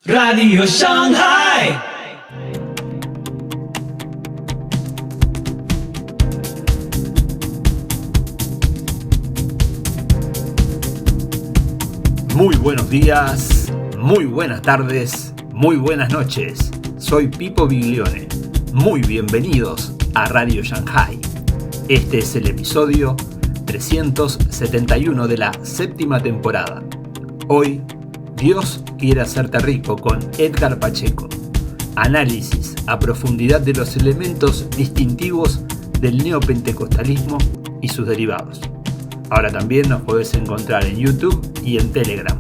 Radio Shanghai. Muy buenos días, muy buenas tardes, muy buenas noches. Soy Pipo Biglione. Muy bienvenidos a Radio Shanghai. Este es el episodio 371 de la séptima temporada. Hoy, Dios quiere hacerte rico con Edgar Pacheco. Análisis a profundidad de los elementos distintivos del neopentecostalismo y sus derivados. Ahora también nos puedes encontrar en YouTube y en Telegram.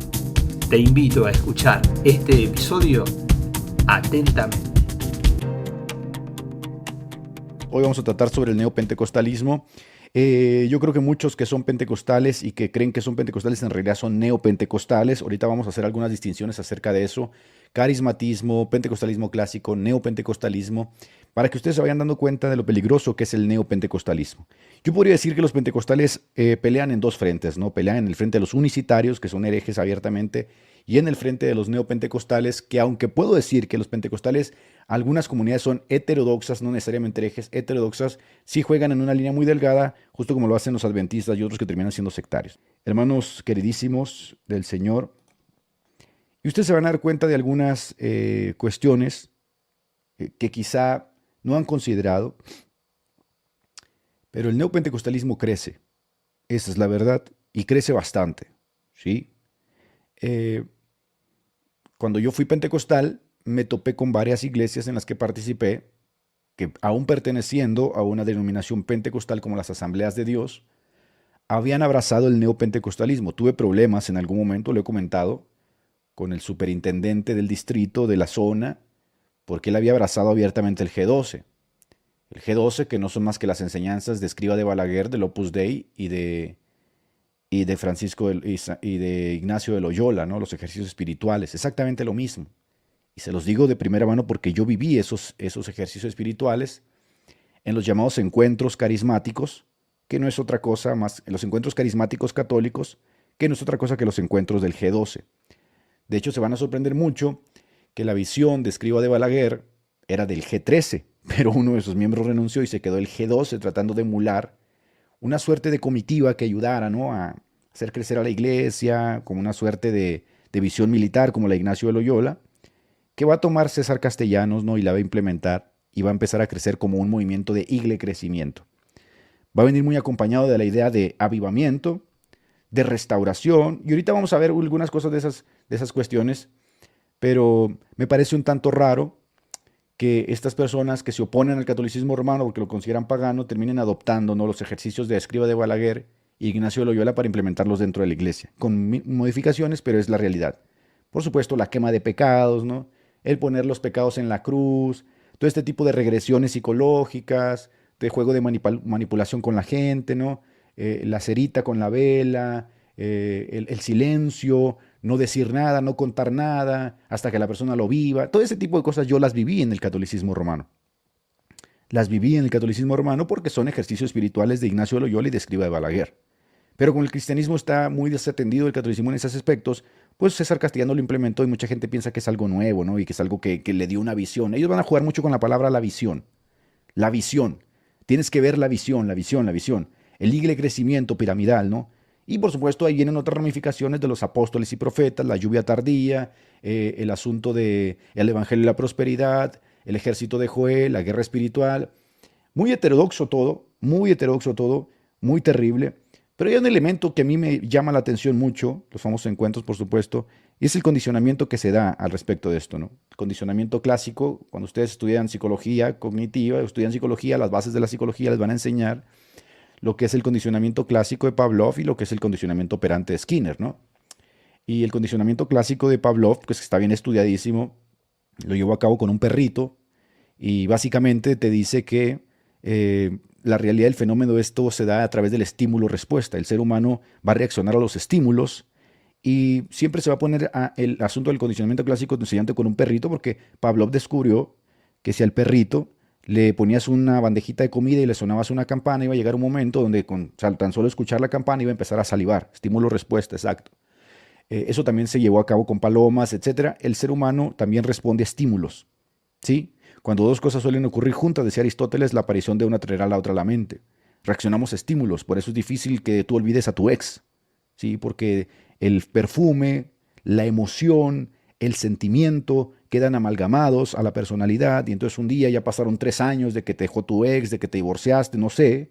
Te invito a escuchar este episodio atentamente. Hoy vamos a tratar sobre el neopentecostalismo. Yo creo que muchos que son pentecostales y que creen que son pentecostales en realidad son neopentecostales. Ahorita vamos a hacer algunas distinciones acerca de eso. Carismatismo, pentecostalismo clásico, neopentecostalismo, para que ustedes se vayan dando cuenta de lo peligroso que es el neopentecostalismo. Yo podría decir que los pentecostales pelean en dos frentes, ¿no? Pelean en el frente de los unicitarios, que son herejes abiertamente, y en el frente de los neopentecostales, que aunque puedo decir que los pentecostales, algunas comunidades son heterodoxas, no necesariamente herejes, heterodoxas, sí juegan en una línea muy delgada, justo como lo hacen los adventistas y otros que terminan siendo sectarios. Hermanos queridísimos del Señor, y ustedes se van a dar cuenta de algunas cuestiones que quizá no han considerado, pero el neopentecostalismo crece, esa es la verdad, y crece bastante, ¿sí? Cuando yo fui pentecostal, me topé con varias iglesias en las que participé, que aún perteneciendo a una denominación pentecostal como las Asambleas de Dios, habían abrazado el neopentecostalismo. Tuve problemas en algún momento, lo he comentado, con el superintendente del distrito, de la zona, porque él había abrazado abiertamente el G12. El G12, que no son más que las enseñanzas de Escriba de Balaguer, del Opus Dei y de Ignacio de Loyola, ¿no? Los ejercicios espirituales, exactamente lo mismo. Y se los digo de primera mano porque yo viví esos ejercicios espirituales en los llamados encuentros carismáticos, que no es otra cosa más, en los encuentros carismáticos católicos, que no es otra cosa que los encuentros del G12. De hecho, se van a sorprender mucho que la visión de Escriba de Balaguer era del G13, pero uno de sus miembros renunció y se quedó el G12 tratando de emular una suerte de comitiva que ayudara, ¿no?, a hacer crecer a la iglesia, como una suerte de visión militar como la Ignacio de Loyola, que va a tomar César Castellanos, ¿no?, y la va a implementar y va a empezar a crecer como un movimiento de crecimiento. Va a venir muy acompañado de la idea de avivamiento, de restauración, y ahorita vamos a ver algunas cosas de esas cuestiones, pero me parece un tanto raro que estas personas que se oponen al catolicismo romano porque lo consideran pagano terminen adoptando, ¿no?, los ejercicios de Escriba de Balaguer y Ignacio de Loyola para implementarlos dentro de la iglesia, con modificaciones, pero es la realidad. Por supuesto, la quema de pecados, ¿no?, el poner los pecados en la cruz, todo este tipo de regresiones psicológicas, de juego de manipulación con la gente, ¿no?, la cerita con la vela, el silencio, no decir nada, no contar nada, hasta que la persona lo viva. Todo ese tipo de cosas yo las viví en el catolicismo romano. Las viví en el catolicismo romano porque son ejercicios espirituales de Ignacio de Loyola y de Escriba de Balaguer. Pero como el cristianismo está muy desatendido del catolicismo en esos aspectos, pues César Castellano lo implementó y mucha gente piensa que es algo nuevo, ¿no?, y que es algo que le dio una visión. Ellos van a jugar mucho con la palabra la visión. La visión. Tienes que ver la visión, la visión, la visión. El crecimiento piramidal, ¿no? Y por supuesto ahí vienen otras ramificaciones de los apóstoles y profetas, la lluvia tardía, el asunto del evangelio y la prosperidad, el ejército de Joel, la guerra espiritual. Muy heterodoxo todo, muy terrible. Pero hay un elemento que a mí me llama la atención mucho, los famosos encuentros por supuesto, y es el condicionamiento que se da al respecto de esto, ¿no? El condicionamiento clásico, cuando ustedes estudian psicología cognitiva, estudian psicología, las bases de la psicología les van a enseñar lo que es el condicionamiento clásico de Pavlov y lo que es el condicionamiento operante de Skinner, ¿no? Y el condicionamiento clásico de Pavlov, pues que está bien estudiadísimo, lo llevó a cabo con un perrito y básicamente te dice que la realidad del fenómeno de esto se da a través del estímulo-respuesta. El ser humano va a reaccionar a los estímulos y siempre se va a poner el asunto del condicionamiento clásico enseñante con un perrito porque Pavlov descubrió que si al perrito le ponías una bandejita de comida y le sonabas una campana, iba a llegar un momento donde con tan solo escuchar la campana iba a empezar a salivar. Estímulo-respuesta, exacto. eso también se llevó a cabo con palomas, etcétera. El ser humano también responde a estímulos, ¿sí? Cuando dos cosas suelen ocurrir juntas, decía Aristóteles, la aparición de una traerá a la otra a la mente. Reaccionamos a estímulos, por eso es difícil que tú olvides a tu ex, ¿sí? Porque el perfume, la emoción, el sentimiento quedan amalgamados a la personalidad y entonces un día ya pasaron 3 años de que te dejó tu ex, de que te divorciaste, no sé,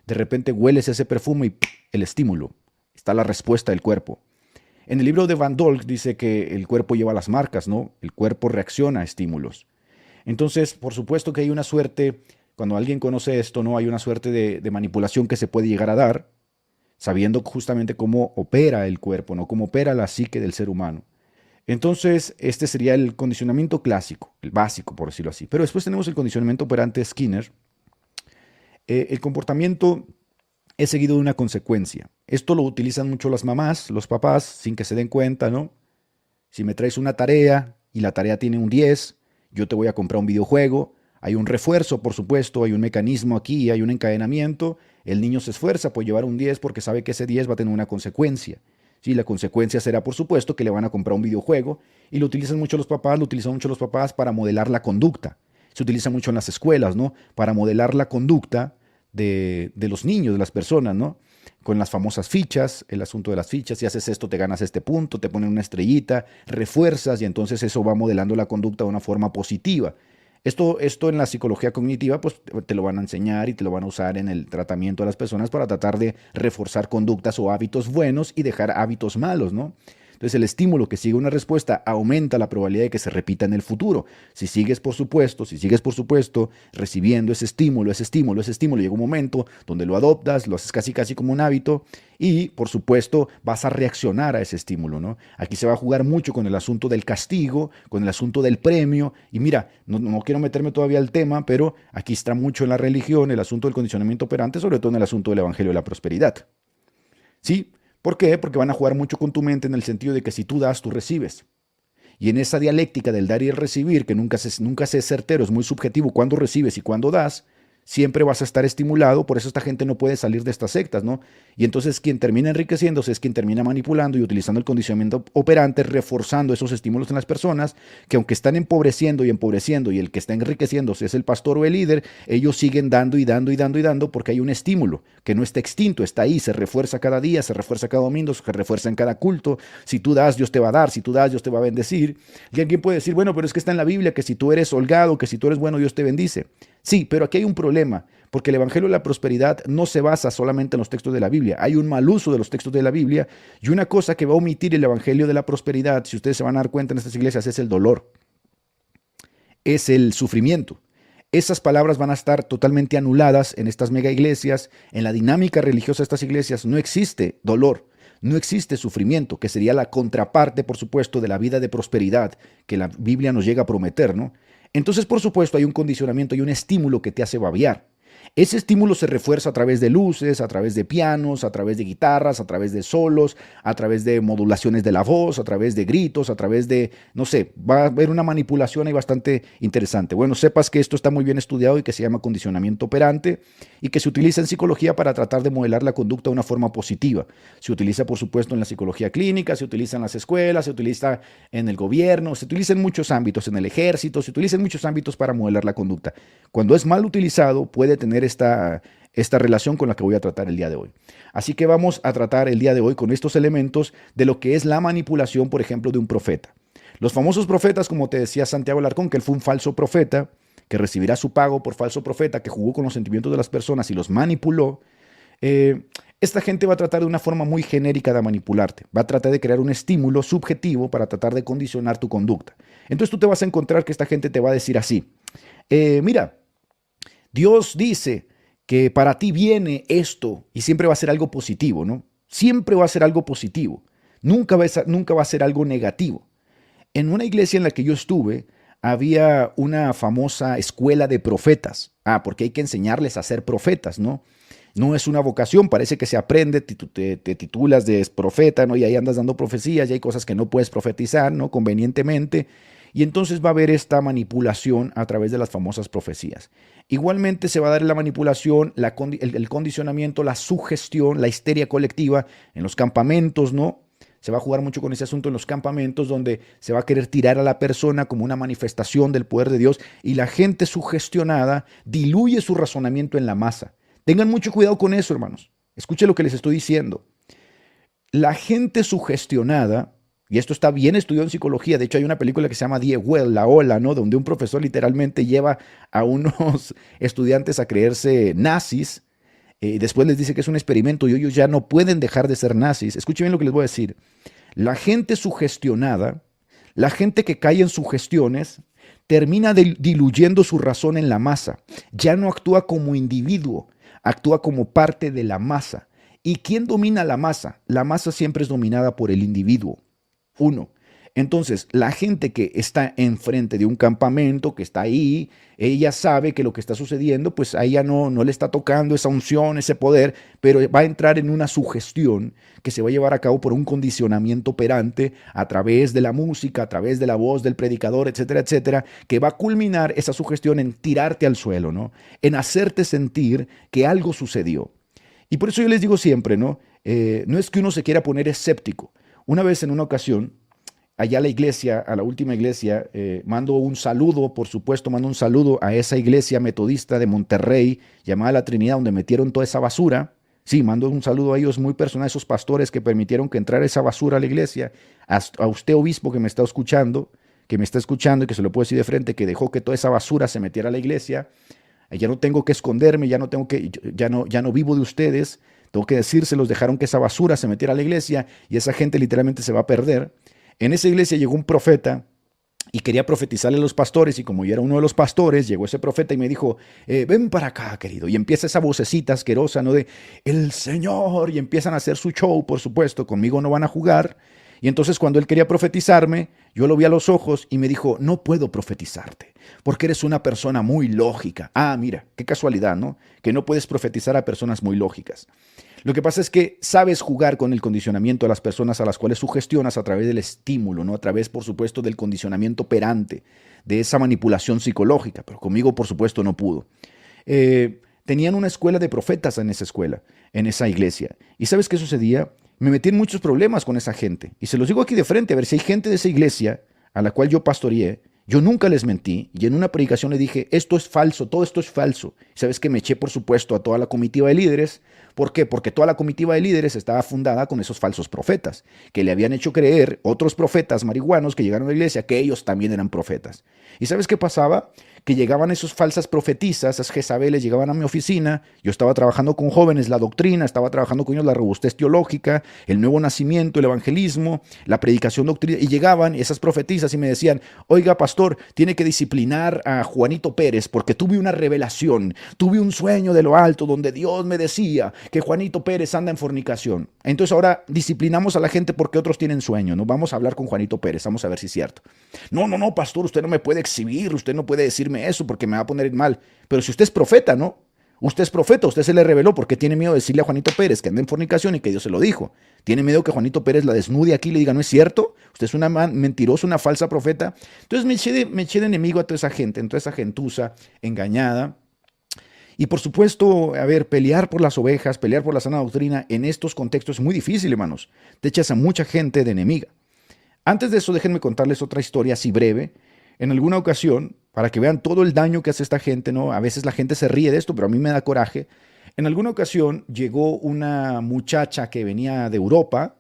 de repente hueles ese perfume y ¡pum!, el estímulo, está la respuesta del cuerpo. En el libro de Van Dolk dice que el cuerpo lleva las marcas, ¿no? El cuerpo reacciona a estímulos. Entonces, por supuesto que hay una suerte, cuando alguien conoce esto, ¿no? Hay una suerte de manipulación que se puede llegar a dar, sabiendo justamente cómo opera el cuerpo, ¿no? Cómo opera la psique del ser humano. Entonces, este sería el condicionamiento clásico, el básico, por decirlo así. Pero después tenemos el condicionamiento operante de Skinner. El comportamiento es seguido de una consecuencia. Esto lo utilizan mucho las mamás, los papás, sin que se den cuenta, ¿no? Si me traes una tarea y la tarea tiene un 10, yo te voy a comprar un videojuego. Hay un refuerzo, por supuesto, hay un mecanismo aquí, hay un encadenamiento. El niño se esfuerza por llevar un 10 porque sabe que ese 10 va a tener una consecuencia. Sí, la consecuencia será, por supuesto, que le van a comprar un videojuego y lo utilizan mucho los papás para modelar la conducta. Se utiliza mucho en las escuelas, ¿no? Para modelar la conducta de los niños, de las personas, ¿no? Con las famosas fichas, el asunto de las fichas, si haces esto te ganas este punto, te ponen una estrellita, refuerzas y entonces eso va modelando la conducta de una forma positiva. Esto en la psicología cognitiva pues te lo van a enseñar y te lo van a usar en el tratamiento de las personas para tratar de reforzar conductas o hábitos buenos y dejar hábitos malos, ¿no? Entonces el estímulo que sigue una respuesta aumenta la probabilidad de que se repita en el futuro. Si sigues por supuesto recibiendo ese estímulo, llega un momento donde lo adoptas, lo haces casi como un hábito y por supuesto vas a reaccionar a ese estímulo, ¿no? Aquí se va a jugar mucho con el asunto del castigo, con el asunto del premio y mira, no quiero meterme todavía al tema, pero aquí está mucho en la religión el asunto del condicionamiento operante, sobre todo en el asunto del Evangelio de la Prosperidad. ¿Sí? ¿Por qué? Porque van a jugar mucho con tu mente en el sentido de que si tú das, tú recibes. Y en esa dialéctica del dar y el recibir, que nunca se es certero, es muy subjetivo cuándo recibes y cuándo das, siempre vas a estar estimulado, por eso esta gente no puede salir de estas sectas, ¿no? Y entonces quien termina enriqueciéndose es quien termina manipulando y utilizando el condicionamiento operante, reforzando esos estímulos en las personas, que aunque están empobreciendo y el que está enriqueciéndose es el pastor o el líder, ellos siguen dando porque hay un estímulo que no está extinto, está ahí, se refuerza cada día, se refuerza cada domingo, se refuerza en cada culto. Si tú das, Dios te va a dar, si tú das, Dios te va a bendecir. Y alguien puede decir, bueno, pero es que está en la Biblia que si tú eres holgado, que si tú eres bueno, Dios te bendice. Sí, pero aquí hay un problema, porque el Evangelio de la Prosperidad no se basa solamente en los textos de la Biblia. Hay un mal uso de los textos de la Biblia y una cosa que va a omitir el Evangelio de la Prosperidad, si ustedes se van a dar cuenta en estas iglesias, es el dolor, es el sufrimiento. Esas palabras van a estar totalmente anuladas en estas mega iglesias. En la dinámica religiosa de estas iglesias no existe dolor, no existe sufrimiento, que sería la contraparte, por supuesto, de la vida de prosperidad que la Biblia nos llega a prometer, ¿no? Entonces, por supuesto, hay un condicionamiento y un estímulo que te hace babear. Ese estímulo se refuerza a través de luces, a través de pianos, a través de guitarras, a través de solos, a través de modulaciones de la voz, a través de gritos, a través de, no sé, va a haber una manipulación ahí bastante interesante. Bueno, sepas que esto está muy bien estudiado y que se llama condicionamiento operante y que se utiliza en psicología para tratar de modelar la conducta de una forma positiva. Se utiliza, por supuesto, en la psicología clínica, se utiliza en las escuelas, se utiliza en el gobierno, se utiliza en muchos ámbitos, en el ejército, se utiliza en muchos ámbitos para modelar la conducta. Cuando es mal utilizado, puede tener esta relación con la que voy a tratar el día de hoy. Así que vamos a tratar el día de hoy con estos elementos de lo que es la manipulación, por ejemplo, de un profeta. Los famosos profetas, como te decía Santiago Alarcón, que él fue un falso profeta, que recibirá su pago por falso profeta, que jugó con los sentimientos de las personas y los manipuló. Esta gente va a tratar de una forma muy genérica de manipularte. Va a tratar de crear un estímulo subjetivo para tratar de condicionar tu conducta. Entonces tú te vas a encontrar que esta gente te va a decir así. Mira, Dios dice que para ti viene esto y siempre va a ser algo positivo, ¿no? Siempre va a ser algo positivo. Nunca va a ser algo negativo. En una iglesia en la que yo estuve, había una famosa escuela de profetas. Porque hay que enseñarles a ser profetas, ¿no? No es una vocación, parece que se aprende, te titulas de profeta, ¿no? Y ahí andas dando profecías y hay cosas que no puedes profetizar, ¿no? Convenientemente. Y entonces va a haber esta manipulación a través de las famosas profecías. Igualmente se va a dar la manipulación, el condicionamiento, la sugestión, la histeria colectiva en los campamentos, ¿no? Se va a jugar mucho con ese asunto en los campamentos donde se va a querer tirar a la persona como una manifestación del poder de Dios y la gente sugestionada diluye su razonamiento en la masa. Tengan mucho cuidado con eso, hermanos. Escuchen lo que les estoy diciendo. La gente sugestionada, y esto está bien estudiado en psicología, de hecho hay una película que se llama Die Well, La Ola, ¿no? Donde un profesor literalmente lleva a unos estudiantes a creerse nazis, y después les dice que es un experimento y ellos ya no pueden dejar de ser nazis. Escuchen bien lo que les voy a decir. La gente sugestionada, la gente que cae en sugestiones, termina diluyendo su razón en la masa. Ya no actúa como individuo, actúa como parte de la masa. ¿Y quién domina la masa? La masa siempre es dominada por el individuo. Uno. Entonces, la gente que está enfrente de un campamento, que está ahí, ella sabe que lo que está sucediendo, pues a ella no le está tocando esa unción, ese poder, pero va a entrar en una sugestión que se va a llevar a cabo por un condicionamiento operante a través de la música, a través de la voz del predicador, etcétera, etcétera, que va a culminar esa sugestión en tirarte al suelo, ¿no? En hacerte sentir que algo sucedió. Y por eso yo les digo siempre, ¿no? No es que uno se quiera poner escéptico. Una vez en una ocasión, allá a la iglesia, a la última iglesia, mando un saludo, por supuesto, mando un saludo a esa iglesia metodista de Monterrey, llamada La Trinidad, donde metieron toda esa basura. Sí, mando un saludo a ellos muy personal, a esos pastores que permitieron que entrara esa basura a la iglesia, a usted, obispo, que me está escuchando y que se lo puedo decir de frente, que dejó que toda esa basura se metiera a la iglesia. Ya no tengo que esconderme, ya no vivo de ustedes, tengo que decírselos, dejaron que esa basura se metiera a la iglesia y esa gente literalmente se va a perder. En esa iglesia llegó un profeta y quería profetizarle a los pastores, y como yo era uno de los pastores, llegó ese profeta y me dijo, ven para acá, querido. Y empieza esa vocecita asquerosa, ¿no? De el Señor, y empiezan a hacer su show, por supuesto, conmigo no van a jugar. Y entonces cuando él quería profetizarme, yo lo vi a los ojos y me dijo, no puedo profetizarte, porque eres una persona muy lógica. Ah, mira, qué casualidad, ¿no? Que no puedes profetizar a personas muy lógicas. Lo que pasa es que sabes jugar con el condicionamiento de las personas a las cuales sugestionas a través del estímulo, ¿no? A través, por supuesto, del condicionamiento operante, de esa manipulación psicológica, pero conmigo, por supuesto, no pudo. Tenían una escuela de profetas en esa escuela, en esa iglesia. ¿Y sabes qué sucedía? Me metí en muchos problemas con esa gente. Y se los digo aquí de frente, a ver si hay gente de esa iglesia a la cual yo pastoreé. Yo nunca les mentí y en una predicación le dije, esto es falso, todo esto es falso. ¿Sabes qué? Me eché, por supuesto, a toda la comitiva de líderes. ¿Por qué? Porque toda la comitiva de líderes estaba fundada con esos falsos profetas, que le habían hecho creer otros profetas marihuanos que llegaron a la iglesia, que ellos también eran profetas. ¿Y sabes qué pasaba? Que llegaban esos falsas profetizas, esas Jezabeles, llegaban a mi oficina, yo estaba trabajando con jóvenes la doctrina, estaba trabajando con ellos la robustez teológica, el nuevo nacimiento, el evangelismo, la predicación doctrina, y llegaban esas profetizas y me decían, oiga, pastor, tiene que disciplinar a Juanito Pérez porque tuve una revelación, tuve un sueño de lo alto donde Dios me decía que Juanito Pérez anda en fornicación. Entonces ahora disciplinamos a la gente porque otros tienen sueño, ¿no? Vamos a hablar con Juanito Pérez, vamos a ver si es cierto. No, pastor, usted no me puede exhibir, usted no puede decirme eso porque me va a poner mal. Pero si usted es profeta, ¿no? Usted es profeta, usted se le reveló porque tiene miedo de decirle a Juanito Pérez que anda en fornicación y que Dios se lo dijo. Tiene miedo que Juanito Pérez la desnude aquí y le diga, no es cierto, usted es una mentirosa, una falsa profeta. Entonces me eché de enemigo a toda esa gente, en toda esa gentuza engañada. Y por supuesto, a ver, pelear por las ovejas, pelear por la sana doctrina en estos contextos es muy difícil, hermanos. Te echas a mucha gente de enemiga. Antes de eso, déjenme contarles otra historia así breve. En alguna ocasión, para que vean todo el daño que hace esta gente, ¿no? A veces la gente se ríe de esto, pero a mí me da coraje. En alguna ocasión llegó una muchacha que venía de Europa,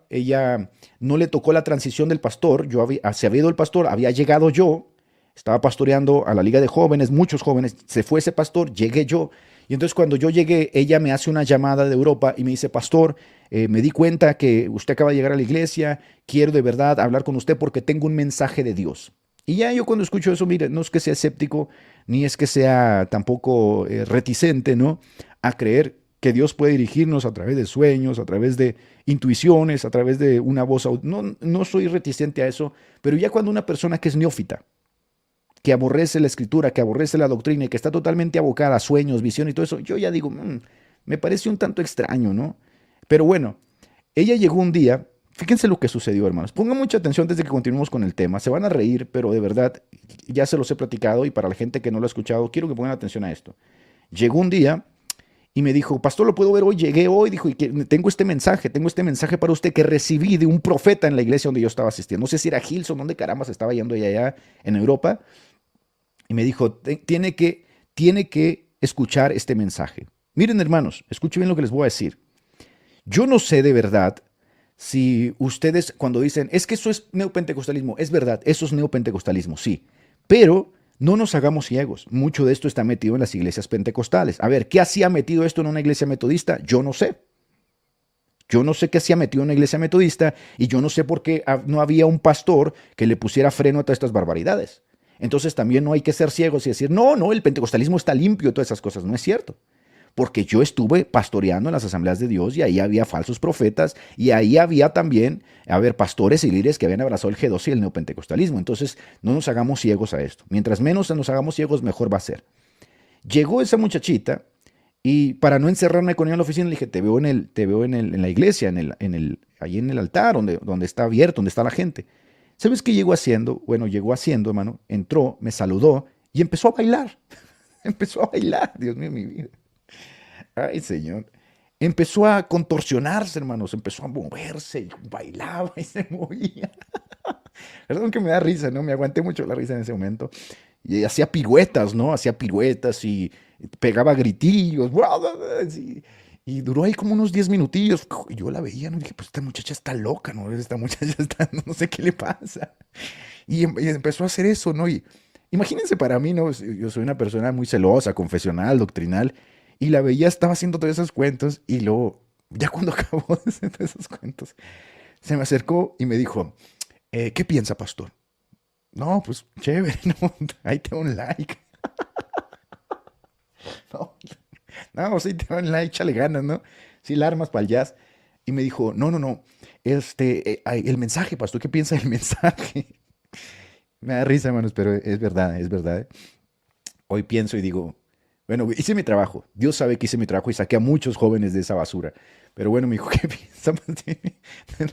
ella no le tocó la transición del pastor, se había ido el pastor, había llegado yo, estaba pastoreando a la liga de jóvenes, muchos jóvenes, se fue ese pastor, llegué yo, y entonces cuando yo llegué, ella me hace una llamada de Europa y me dice, pastor, me di cuenta que usted acaba de llegar a la iglesia, quiero de verdad hablar con usted porque tengo un mensaje de Dios. Y ya yo cuando escucho eso, mire, no es que sea escéptico, ni es que sea tampoco reticente, ¿no? A creer que Dios puede dirigirnos a través de sueños, a través de intuiciones, a través de una voz. No soy reticente a eso, pero ya cuando una persona que es neófita, que aborrece la escritura, que aborrece la doctrina y que está totalmente abocada a sueños, visión y todo eso, yo ya digo, me parece un tanto extraño, ¿no? Pero bueno, ella llegó un día, fíjense lo que sucedió, hermanos. Pongan mucha atención antes de que continuemos con el tema. Se van a reír, pero de verdad, ya se los he platicado y para la gente que no lo ha escuchado, quiero que pongan atención a esto. Llegó un día y me dijo, pastor, ¿lo puedo ver hoy? Llegué hoy, dijo, y tengo este mensaje para usted que recibí de un profeta en la iglesia donde yo estaba asistiendo. No sé si era Hilson, dónde caramba se estaba yendo allá en Europa. Y me dijo, tiene que escuchar este mensaje. Miren, hermanos, escuchen bien lo que les voy a decir. Yo no sé de verdad si ustedes cuando dicen, es que eso es neopentecostalismo, es verdad, eso es neopentecostalismo, sí, pero no nos hagamos ciegos. Mucho de esto está metido en las iglesias pentecostales. A ver, ¿qué hacía metido esto en una iglesia metodista? Yo no sé. Yo no sé qué hacía metido en una iglesia metodista y yo no sé por qué no había un pastor que le pusiera freno a todas estas barbaridades. Entonces también no hay que ser ciegos y decir, no, el pentecostalismo está limpio, todas esas cosas. No es cierto. Porque yo estuve pastoreando en las asambleas de Dios y ahí había falsos profetas y ahí había también, pastores y líderes que habían abrazado el G2 y el neopentecostalismo. Entonces, no nos hagamos ciegos a esto. Mientras menos nos hagamos ciegos, mejor va a ser. Llegó esa muchachita y para no encerrarme con ella en la oficina, le dije, te veo en la iglesia, ahí en el altar, donde está abierto, donde está la gente. ¿Sabes qué llegó haciendo? Bueno, llegó haciendo, hermano. Entró, me saludó y empezó a bailar. Empezó a bailar, Dios mío, mi vida. Ay, Señor. Empezó a contorsionarse, hermanos. Empezó a moverse, bailaba y se movía. Perdón que me da risa, ¿no? Me aguanté mucho la risa en ese momento. Y hacía piruetas, ¿no? Hacía piruetas y pegaba gritillos. Y duró ahí como unos 10 minutillos. Y yo la veía, ¿no? Y dije, pues esta muchacha está loca, ¿no? Esta muchacha está, no sé qué le pasa. Y empezó a hacer eso, ¿no? Y imagínense para mí, ¿no? Yo soy una persona muy celosa, confesional, doctrinal. Y la veía, estaba haciendo todos esos cuentos. Y luego, ya cuando acabó de hacer todos esos cuentos, se me acercó y me dijo, ¿qué piensa, pastor? No, pues chévere, no, ahí te doy un like. No, no, sí, te doy un like, échale ganas, ¿no? Sí, la armas para el jazz. Y me dijo, no, el mensaje, pastor, ¿qué piensa del mensaje? Me da risa, hermanos, pero es verdad, es verdad. Hoy pienso y digo, bueno, hice mi trabajo. Dios sabe que hice mi trabajo y saqué a muchos jóvenes de esa basura. Pero bueno, me dijo, ¿qué piensa?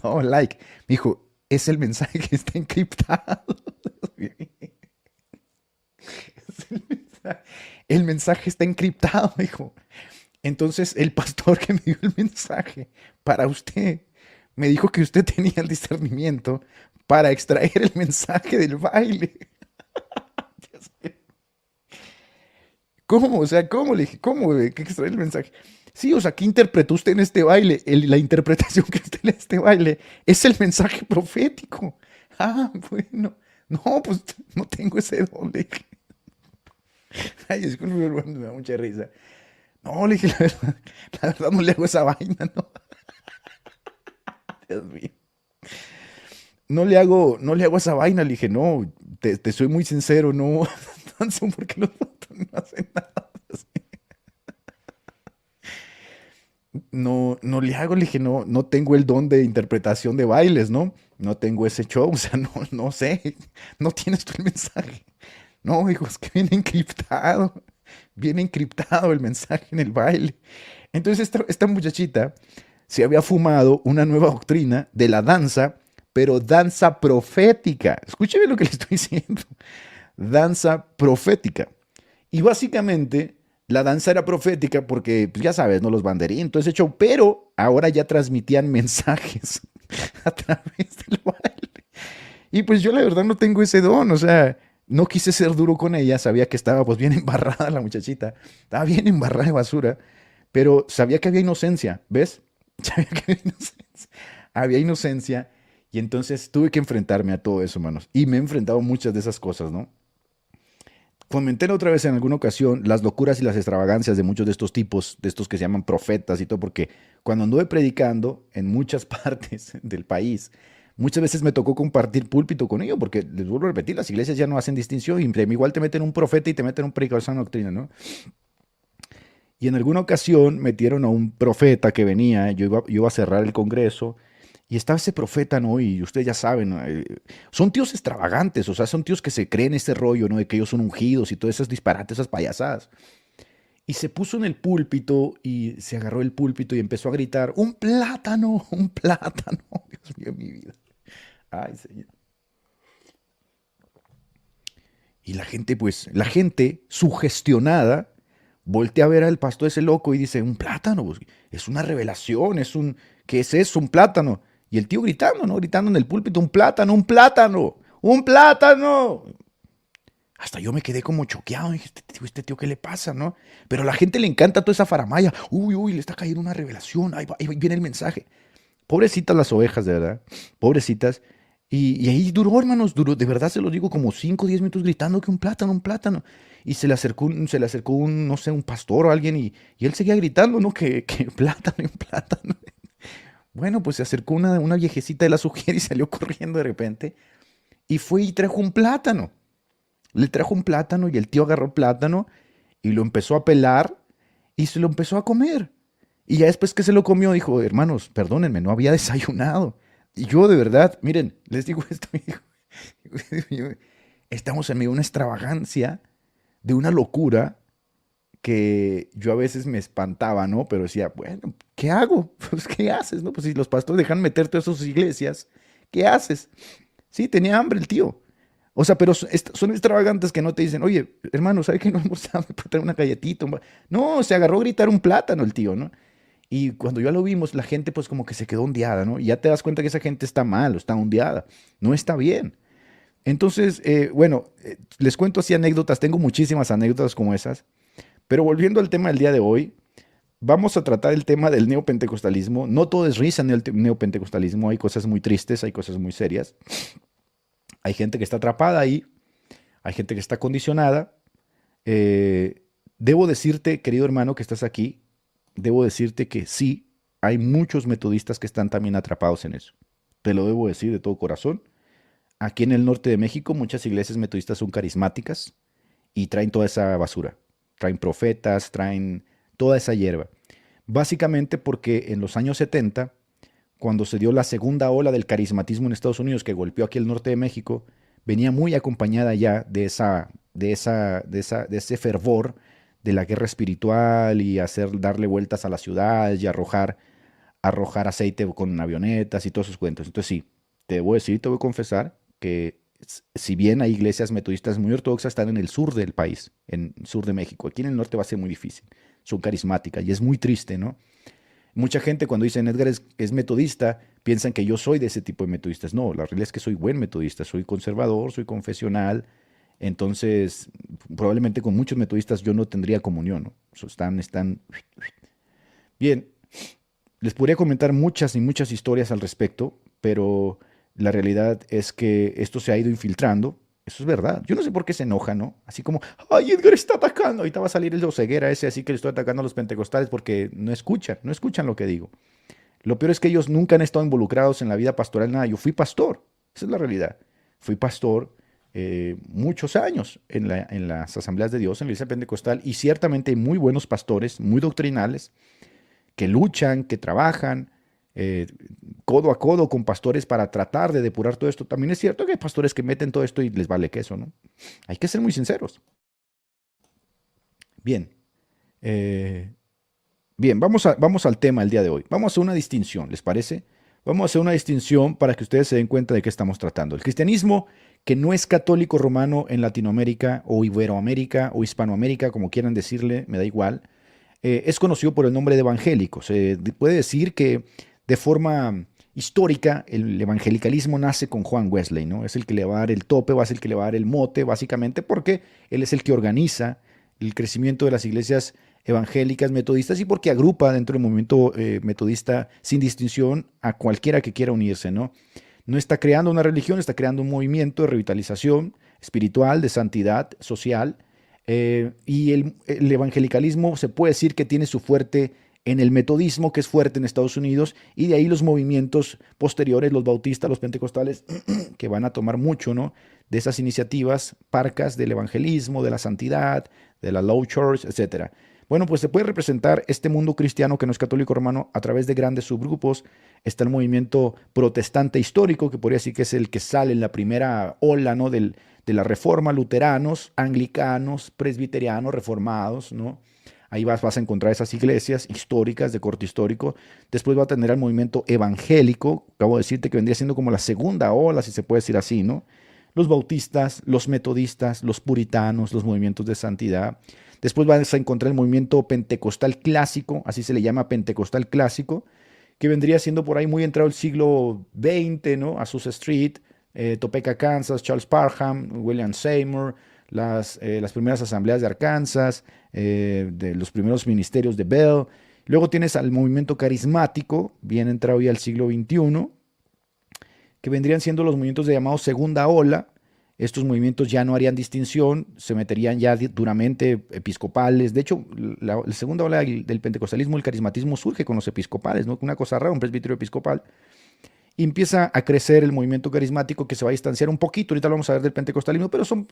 No, like. Me dijo, es el mensaje que está encriptado. El mensaje está encriptado, dijo. Entonces, el pastor que me dio el mensaje para usted me dijo que usted tenía el discernimiento para extraer el mensaje del baile. Dios mío. ¿Cómo? O sea, ¿cómo? Le dije, ¿cómo? ¿Qué extraer el mensaje? Sí, o sea, ¿qué interpretó usted en este baile? La interpretación que usted en este baile es el mensaje profético. Ah, bueno. No, pues no tengo ese don, le dije. Ay, disculpe, hermano, me da mucha risa. No, le dije, la verdad no le hago esa vaina, no. Dios mío. No le hago esa vaina, le dije, no, te soy muy sincero, no, danzo porque los otros no hacen nada. No le hago, le dije, no tengo el don de interpretación de bailes, ¿no? No tengo ese show, o sea, no sé, no tienes tú el mensaje. No, hijo, es que viene encriptado el mensaje en el baile. Entonces esta muchachita se había fumado una nueva doctrina de la danza, pero danza profética. Escúcheme lo que le estoy diciendo. Danza profética. Y básicamente la danza era profética porque, pues ya sabes, ¿no? Los banderines, todo ese show, pero ahora ya transmitían mensajes a través del baile. Y pues yo la verdad no tengo ese don, o sea, no quise ser duro con ella, sabía que estaba pues bien embarrada la muchachita, estaba bien embarrada de basura, pero sabía que había inocencia, ¿ves? Sabía que había inocencia. Había inocencia y entonces tuve que enfrentarme a todo eso, hermanos. Y me he enfrentado a muchas de esas cosas, ¿no? Comenté la otra vez en alguna ocasión las locuras y las extravagancias de muchos de estos tipos, de estos que se llaman profetas y todo, porque cuando anduve predicando en muchas partes del país, muchas veces me tocó compartir púlpito con ellos, porque les vuelvo a repetir, las iglesias ya no hacen distinción, y igual te meten un profeta y te meten un predicador de sana doctrina, ¿no? Y en alguna ocasión metieron a un profeta que venía, yo iba a cerrar el congreso, y estaba ese profeta, ¿no? Y ustedes ya saben, ¿no? Son tíos extravagantes, o sea, son tíos que se creen este rollo, ¿no? De que ellos son ungidos y todos esos disparates, esas payasadas. Y se puso en el púlpito y se agarró el púlpito y empezó a gritar, ¡un plátano! ¡Un plátano! Dios mío, mi vida. Ay, Señor. Y la gente, sugestionada voltea a ver al pastor ese loco y dice, un plátano, pues, es una revelación, ¿qué es eso? Un plátano. Y el tío gritando, ¿no? Gritando en el púlpito, un plátano, un plátano, un plátano. Hasta yo me quedé como choqueado. Dije, este tío, ¿qué le pasa, no? Pero a la gente le encanta toda esa faramaya. Uy, le está cayendo una revelación. Ahí viene el mensaje. Pobrecitas las ovejas, de verdad. Pobrecitas. Y ahí duró, hermanos, duró, de verdad se lo digo, como 5 o 10 minutos gritando que un plátano, un plátano. Y se le acercó un, no sé, un pastor o alguien y él seguía gritando, ¿no? Que plátano, un plátano. Bueno, pues se acercó una viejecita de la Sugier y salió corriendo de repente. Y fue y trajo un plátano. Le trajo un plátano y el tío agarró plátano y lo empezó a pelar y se lo empezó a comer. Y ya después que se lo comió dijo, hermanos, perdónenme, no había desayunado. Y yo de verdad, miren, les digo esto, estamos en medio de una extravagancia, de una locura que yo a veces me espantaba, ¿no? Pero decía, bueno, ¿qué hago? Pues, ¿qué haces, no? Pues si los pastores dejan meterte a sus iglesias, ¿qué haces? Sí, tenía hambre el tío. O sea, pero son extravagantes que no te dicen, oye, hermano, ¿sabes qué no almorzamos? ¿Me puedo traer una galletita? No, se agarró a gritar un plátano el tío, ¿no? Y cuando ya lo vimos, la gente pues como que se quedó ondeada, ¿no? Y ya te das cuenta que esa gente está mal, o está ondeada, no está bien. Entonces, bueno, les cuento así anécdotas, tengo muchísimas anécdotas como esas, pero volviendo al tema del día de hoy, vamos a tratar el tema del neopentecostalismo. No todo es risa en el neopentecostalismo, hay cosas muy tristes, hay cosas muy serias. Hay gente que está atrapada ahí, hay gente que está condicionada. Debo decirte, querido hermano que estás aquí, debo decirte que sí, hay muchos metodistas que están también atrapados en eso. Te lo debo decir de todo corazón. Aquí en el norte de México, muchas iglesias metodistas son carismáticas y traen toda esa basura. Traen profetas, traen toda esa hierba. Básicamente porque en los años 70, cuando se dio la segunda ola del carismatismo en Estados Unidos que golpeó aquí el norte de México, venía muy acompañada ya de ese fervor de la guerra espiritual y darle vueltas a las ciudades y arrojar aceite con avionetas y todos esos cuentos. Entonces sí, te voy a decir, te voy a confesar que si bien hay iglesias metodistas muy ortodoxas, están en el sur del país, en el sur de México. Aquí en el norte va a ser muy difícil. Son carismáticas y es muy triste, ¿no? Mucha gente cuando dicen Edgar es metodista, piensan que yo soy de ese tipo de metodistas. No, la realidad es que soy buen metodista, soy conservador, soy confesional. Entonces, probablemente con muchos metodistas yo no tendría comunión, ¿no? Están... Bien, les podría comentar muchas y muchas historias al respecto, pero la realidad es que esto se ha ido infiltrando. Eso es verdad. Yo no sé por qué se enoja, ¿no? Así como, ay, Edgar está atacando. Ahorita va a salir el de ceguera ese, así que le estoy atacando a los pentecostales porque no escuchan lo que digo. Lo peor es que ellos nunca han estado involucrados en la vida pastoral, nada. Yo fui pastor, esa es la realidad. Fui pastor muchos años en las asambleas de Dios, en la iglesia pentecostal, y ciertamente hay muy buenos pastores, muy doctrinales, que luchan, que trabajan codo a codo con pastores para tratar de depurar todo esto. También es cierto que hay pastores que meten todo esto y les vale queso, ¿no? Hay que ser muy sinceros. Bien, bien, vamos al tema del día de hoy. Vamos a hacer una distinción, ¿les parece? Vamos a hacer una distinción para que ustedes se den cuenta de qué estamos tratando. El cristianismo que no es católico romano en Latinoamérica o Iberoamérica o Hispanoamérica, como quieran decirle, me da igual, es conocido por el nombre de evangélico. Se puede decir que de forma histórica el evangelicalismo nace con Juan Wesley, ¿no? Es el que le va a dar el tope, va a ser el que le va a dar el mote, básicamente porque él es el que organiza el crecimiento de las iglesias evangélicas metodistas y porque agrupa dentro del movimiento metodista sin distinción a cualquiera que quiera unirse, ¿no? No está creando una religión, está creando un movimiento de revitalización espiritual, de santidad social, y el evangelicalismo se puede decir que tiene su fuerte en el metodismo, que es fuerte en Estados Unidos, y de ahí los movimientos posteriores, los bautistas, los pentecostales, que van a tomar mucho, ¿no?, de esas iniciativas parcas del evangelismo, de la santidad, de la low church, etc. Bueno, pues se puede representar este mundo cristiano que no es católico romano a través de grandes subgrupos. Está el movimiento protestante histórico, que podría decir que es el que sale en la primera ola, ¿no?, de la reforma, luteranos, anglicanos, presbiterianos, reformados, ¿no? Ahí vas a encontrar esas iglesias históricas de corte histórico. Después va a tener al movimiento evangélico. Acabo de decirte que vendría siendo como la segunda ola, si se puede decir así, ¿no? Los bautistas, los metodistas, los puritanos, los movimientos de santidad. Después vas a encontrar el movimiento pentecostal clásico, así se le llama pentecostal clásico, que vendría siendo por ahí muy entrado el siglo XX, ¿no? Azusa Street, Topeka, Kansas, Charles Parham, William Seymour, las primeras asambleas de Arkansas, de los primeros ministerios de Bell. Luego tienes al movimiento carismático, bien entrado ya al siglo XXI, que vendrían siendo los movimientos de llamado segunda ola. Estos movimientos ya no harían distinción, se meterían ya duramente episcopales. De hecho, la segunda ola del pentecostalismo, el carismatismo, surge con los episcopales, ¿no? Una cosa rara, un presbiterio episcopal. Y empieza a crecer el movimiento carismático que se va a distanciar un poquito. Ahorita lo vamos a ver del pentecostalismo, pero son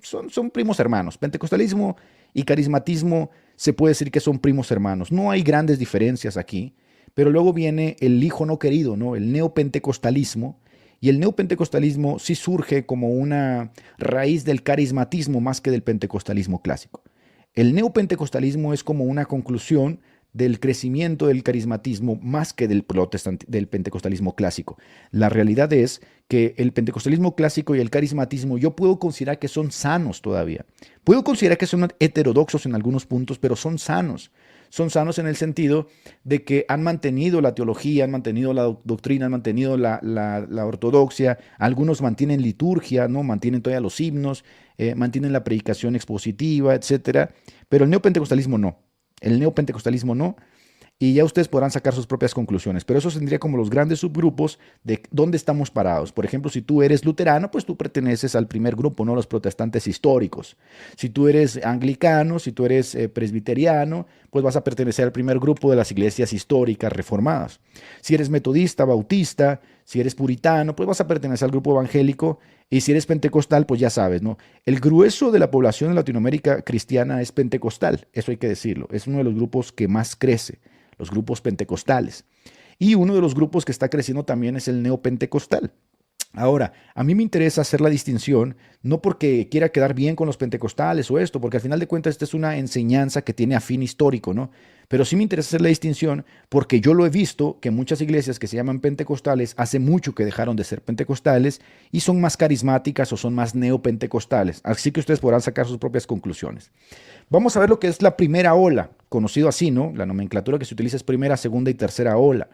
primos hermanos. Pentecostalismo y carismatismo se puede decir que son primos hermanos. No hay grandes diferencias aquí, pero luego viene el hijo no querido, ¿no? El neopentecostalismo. Y el neopentecostalismo sí surge como una raíz del carismatismo más que del pentecostalismo clásico. El neopentecostalismo es como una conclusión del crecimiento del carismatismo más que del pentecostalismo clásico. La realidad es que el pentecostalismo clásico y el carismatismo yo puedo considerar que son sanos todavía. Puedo considerar que son heterodoxos en algunos puntos, pero son sanos. Son sanos en el sentido de que han mantenido la teología, han mantenido la doctrina, han mantenido la ortodoxia. Algunos mantienen liturgia, ¿no? Mantienen todavía los himnos, mantienen la predicación expositiva, etcétera. Pero el neopentecostalismo no. El neopentecostalismo no, y ya ustedes podrán sacar sus propias conclusiones, pero eso tendría como los grandes subgrupos de dónde estamos parados. Por ejemplo, si tú eres luterano, pues tú perteneces al primer grupo, ¿no? Los protestantes históricos. Si tú eres anglicano, si tú eres presbiteriano, pues vas a pertenecer al primer grupo de las iglesias históricas reformadas. Si eres metodista, bautista, si eres puritano, pues vas a pertenecer al grupo evangélico. Y si eres pentecostal, pues ya sabes, ¿no? El grueso de la población en Latinoamérica cristiana es pentecostal, eso hay que decirlo. Es uno de los grupos que más crece, los grupos pentecostales. Y uno de los grupos que está creciendo también es el neopentecostal. Ahora, a mí me interesa hacer la distinción, no porque quiera quedar bien con los pentecostales o esto, porque al final de cuentas esta es una enseñanza que tiene afín histórico, ¿no? Pero sí me interesa hacer la distinción porque yo lo he visto que muchas iglesias que se llaman pentecostales hace mucho que dejaron de ser pentecostales y son más carismáticas o son más neopentecostales. Así que ustedes podrán sacar sus propias conclusiones. Vamos a ver lo que es la primera ola, conocido así, ¿no? La nomenclatura que se utiliza es primera, segunda y tercera ola.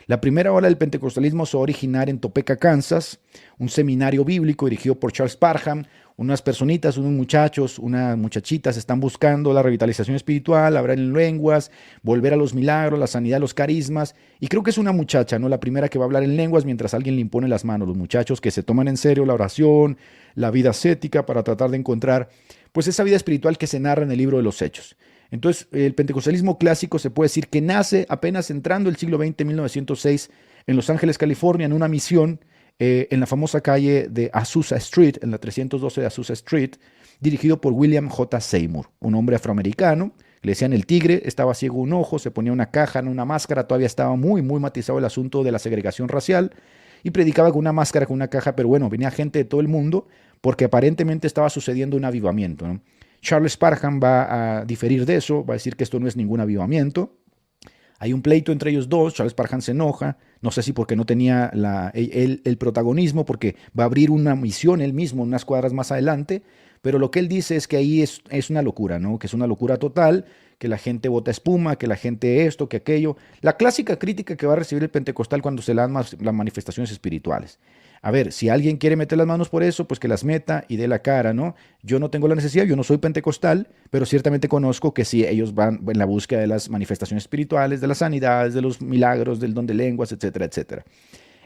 La primera ola del pentecostalismo se va a originar en Topeka, Kansas, un seminario bíblico dirigido por Charles Parham. Unas personitas, unos muchachos, unas muchachitas están buscando la revitalización espiritual, hablar en lenguas, volver a los milagros, la sanidad, los carismas. Y creo que es una muchacha, ¿no? La primera que va a hablar en lenguas mientras alguien le impone las manos. Los muchachos que se toman en serio la oración, la vida ascética para tratar de encontrar pues esa vida espiritual que se narra en el libro de los Hechos. Entonces, el pentecostalismo clásico se puede decir que nace apenas entrando el siglo XX, 1906, en Los Ángeles, California, en una misión en la famosa calle de Azusa Street, en la 312 de Azusa Street, dirigido por William J. Seymour, un hombre afroamericano. Le decían el tigre, estaba ciego un ojo, se ponía una caja, en una máscara, todavía estaba muy matizado el asunto de la segregación racial, y predicaba con una máscara, con una caja, pero bueno, venía gente de todo el mundo, porque aparentemente estaba sucediendo un avivamiento, ¿no? Charles Parham va a diferir de eso, va a decir que esto no es ningún avivamiento. Hay un pleito entre ellos dos, Charles Parham se enoja, no sé si porque no tenía el protagonismo, porque va a abrir una misión él mismo unas cuadras más adelante, pero lo que él dice es que ahí es una locura, ¿no? Que es una locura total, que la gente bota espuma, que la gente esto, que aquello. La clásica crítica que va a recibir el pentecostal cuando se le dan las manifestaciones espirituales. A ver, si alguien quiere meter las manos por eso, pues que las meta y dé la cara, ¿no? Yo no tengo la necesidad, yo no soy pentecostal, pero ciertamente conozco que sí, ellos van en la búsqueda de las manifestaciones espirituales, de las sanidades, de los milagros, del don de lenguas, etcétera, etcétera.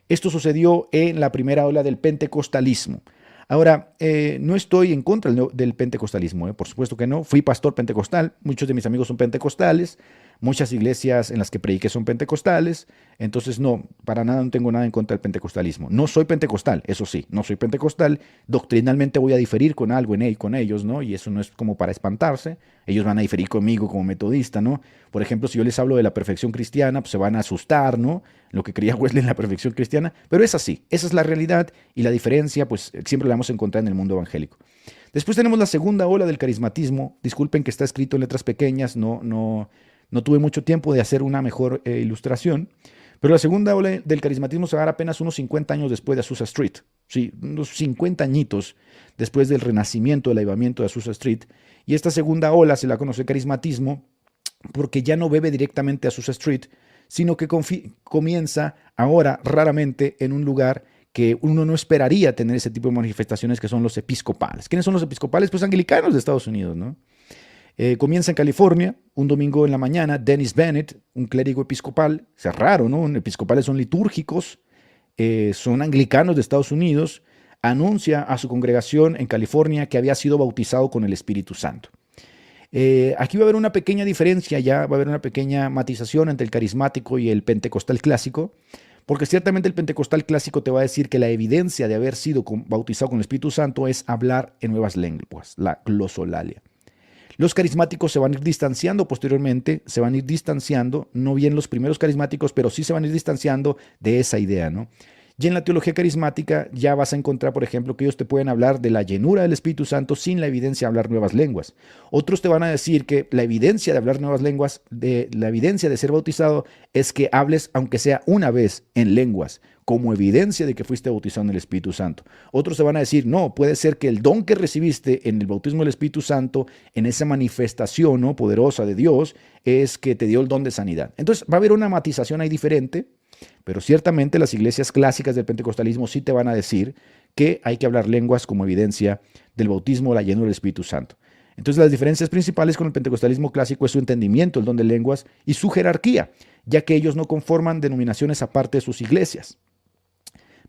Esto sucedió en la primera ola del pentecostalismo. Ahora, no estoy en contra del pentecostalismo, por supuesto que no. Fui pastor pentecostal, muchos de mis amigos son pentecostales, muchas iglesias en las que prediqué son pentecostales, entonces no, para nada no tengo nada en contra del pentecostalismo. No soy pentecostal, eso sí, no soy pentecostal, doctrinalmente voy a diferir con algo con ellos, ¿no? Y eso no es como para espantarse, ellos van a diferir conmigo como metodista, ¿no? Por ejemplo, si yo les hablo de la perfección cristiana, pues se van a asustar, ¿no? Lo que creía Wesley en la perfección cristiana, pero es así, esa es la realidad y la diferencia, pues siempre la vamos a encontrar en el mundo evangélico. Después tenemos la segunda ola del carismatismo, disculpen que está escrito en letras pequeñas, no tuve mucho tiempo de hacer una mejor ilustración, pero la segunda ola del carismatismo se va a dar apenas unos 50 años después de Azusa Street. sí, unos 50 añitos después del renacimiento, del avivamiento de Azusa Street. Y esta segunda ola se la conoce carismatismo porque ya no bebe directamente a Azusa Street, sino que comienza ahora raramente en un lugar que uno no esperaría tener ese tipo de manifestaciones, que son los episcopales. ¿Quiénes son los episcopales? Pues anglicanos de Estados Unidos, ¿no? Comienza en California, un domingo en la mañana. Dennis Bennett, un clérigo episcopal, es raro, ¿no? Episcopales son litúrgicos, son anglicanos de Estados Unidos, anuncia a su congregación en California que había sido bautizado con el Espíritu Santo. Aquí va a haber una pequeña diferencia, ya va a haber una pequeña matización entre el carismático y el pentecostal clásico, porque ciertamente el pentecostal clásico te va a decir que la evidencia de haber sido bautizado con el Espíritu Santo es hablar en nuevas lenguas, la glosolalia. Los carismáticos se van a ir distanciando posteriormente, se van a ir distanciando, no bien los primeros carismáticos, pero sí se van a ir distanciando de esa idea, ¿no? Y en la teología carismática ya vas a encontrar, por ejemplo, que ellos te pueden hablar de la llenura del Espíritu Santo sin la evidencia de hablar nuevas lenguas. Otros te van a decir que la evidencia de hablar nuevas lenguas, la evidencia de ser bautizado, es que hables, aunque sea una vez, en lenguas, como evidencia de que fuiste bautizado en el Espíritu Santo. Otros te van a decir, no, puede ser que el don que recibiste en el bautismo del Espíritu Santo, en esa manifestación, ¿no?, poderosa de Dios, es que te dio el don de sanidad. Entonces va a haber una matización ahí diferente. Pero ciertamente las iglesias clásicas del pentecostalismo sí te van a decir que hay que hablar lenguas como evidencia del bautismo o la llenura del Espíritu Santo. Entonces las diferencias principales con el pentecostalismo clásico es su entendimiento, el don de lenguas y su jerarquía, ya que ellos no conforman denominaciones aparte de sus iglesias.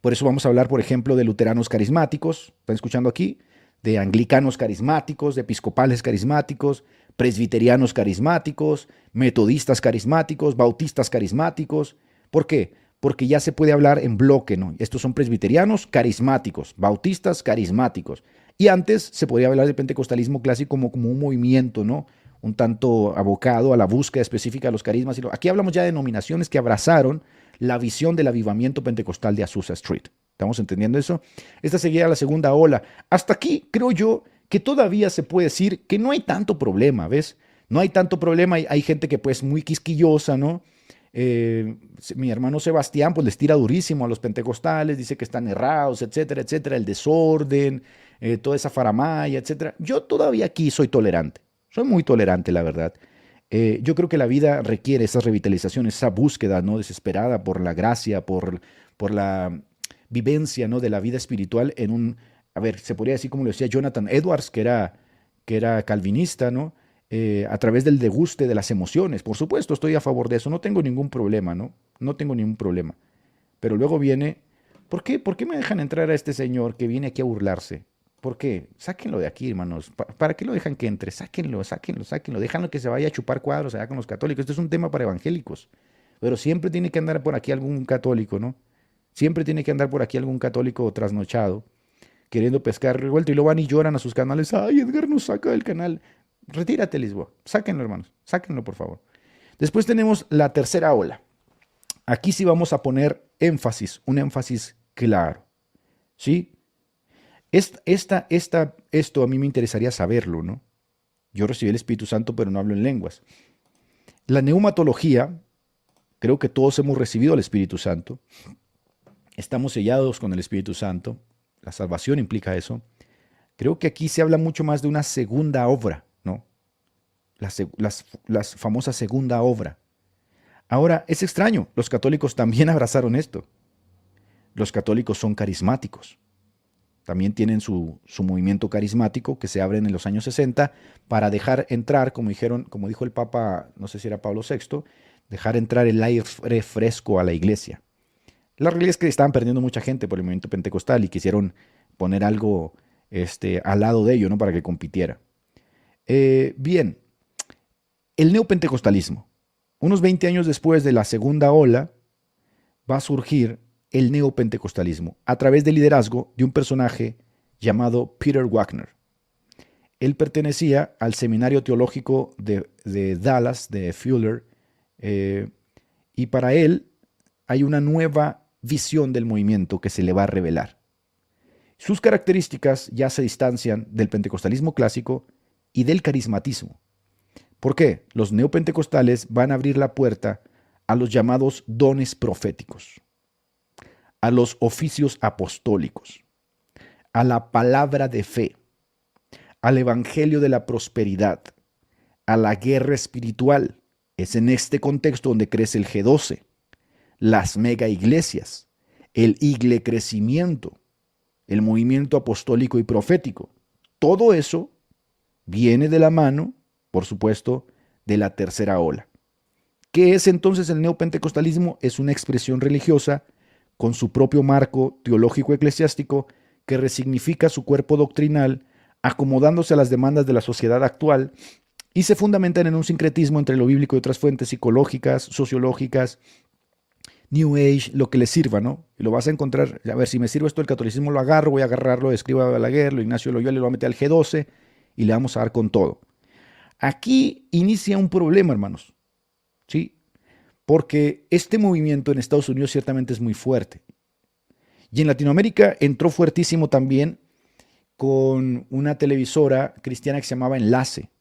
Por eso vamos a hablar, por ejemplo, de luteranos carismáticos, ¿están escuchando aquí? De anglicanos carismáticos, de episcopales carismáticos, presbiterianos carismáticos, metodistas carismáticos, bautistas carismáticos. ¿Por qué? Porque ya se puede hablar en bloque, ¿no? Estos son presbiterianos carismáticos, bautistas carismáticos. Y antes se podía hablar del pentecostalismo clásico como un movimiento, ¿no?, un tanto abocado a la búsqueda específica de los carismas. Aquí hablamos ya de denominaciones que abrazaron la visión del avivamiento pentecostal de Azusa Street. ¿Estamos entendiendo eso? Esta sería la segunda ola. Hasta aquí creo yo que todavía se puede decir que no hay tanto problema, ¿ves? No hay tanto problema. Hay gente que pues muy quisquillosa, ¿no? Mi hermano Sebastián pues les tira durísimo a los pentecostales, dice que están errados, etcétera, etcétera, el desorden, toda esa faramaya, etcétera. Yo todavía aquí soy tolerante, soy muy tolerante, la verdad. Yo creo que la vida requiere esa revitalización, esa búsqueda, ¿no?, desesperada por la gracia, por la vivencia, ¿no?, de la vida espiritual en un, a ver, se podría decir como lo decía Jonathan Edwards, que era calvinista, ¿no?, a través del deguste de las emociones. Por supuesto, estoy a favor de eso, no tengo ningún problema, ¿no? No tengo ningún problema. Pero luego viene, ¿por qué me dejan entrar a este señor que viene aquí a burlarse? ¿Por qué? Sáquenlo de aquí, hermanos. ¿Para qué lo dejan que entre? Sáquenlo. Déjanlo que se vaya a chupar cuadros allá con los católicos. Esto es un tema para evangélicos. Pero siempre tiene que andar por aquí algún católico, ¿no? Siempre tiene que andar por aquí algún católico trasnochado, queriendo pescar revuelto, y luego van y lloran a sus canales. ¡Ay, Edgar nos saca del canal! Retírate, Lisboa. Sáquenlo, hermanos. Sáquenlo, por favor. Después tenemos la tercera ola. Aquí sí vamos a poner énfasis, un énfasis claro. ¿Sí? Esto a mí me interesaría saberlo, ¿no? Yo recibí el Espíritu Santo, pero no hablo en lenguas. La neumatología, creo que todos hemos recibido el Espíritu Santo. Estamos sellados con el Espíritu Santo. La salvación implica eso. Creo que aquí se habla mucho más de una segunda obra, ¿no? Las famosas segunda obra. Ahora, es extraño, los católicos también abrazaron esto. Los católicos son carismáticos. También tienen su movimiento carismático que se abre en los años 60 para dejar entrar, como dijo el Papa, no sé si era Pablo VI, dejar entrar el aire fresco a la iglesia. La realidad es que estaban perdiendo mucha gente por el movimiento pentecostal y quisieron poner algo al lado de ello, ¿no?, para que compitiera. Bien, el neopentecostalismo. Unos 20 años después de la segunda ola va a surgir el neopentecostalismo a través del liderazgo de un personaje llamado Peter Wagner. Él pertenecía al seminario teológico de Dallas, de Fuller, y para él hay una nueva visión del movimiento que se le va a revelar. Sus características ya se distancian del pentecostalismo clásico y del carismatismo. ¿Por qué? Los neopentecostales van a abrir la puerta a los llamados dones proféticos, a los oficios apostólicos. a la palabra de fe, al evangelio de la prosperidad, a la guerra espiritual. Es en este contexto donde crece el G12, las mega iglesias, el iglecrecimiento, el movimiento apostólico y profético. Todo eso viene de la mano, por supuesto, de la tercera ola. ¿Qué es entonces el neopentecostalismo? Es una expresión religiosa con su propio marco teológico eclesiástico que resignifica su cuerpo doctrinal, acomodándose a las demandas de la sociedad actual, y se fundamentan en un sincretismo entre lo bíblico y otras fuentes psicológicas, sociológicas, New Age, lo que le sirva, ¿no? Y lo vas a encontrar, a ver, si me sirve esto del catolicismo lo agarro, voy a agarrarlo de Escrivá Balaguer, lo Ignacio Loyola, lo voy a meter al G12 y le vamos a dar con todo. Aquí inicia un problema, hermanos, ¿sí? Porque este movimiento en Estados Unidos ciertamente es muy fuerte. Y en Latinoamérica entró fuertísimo también con una televisora cristiana que se llamaba Enlace.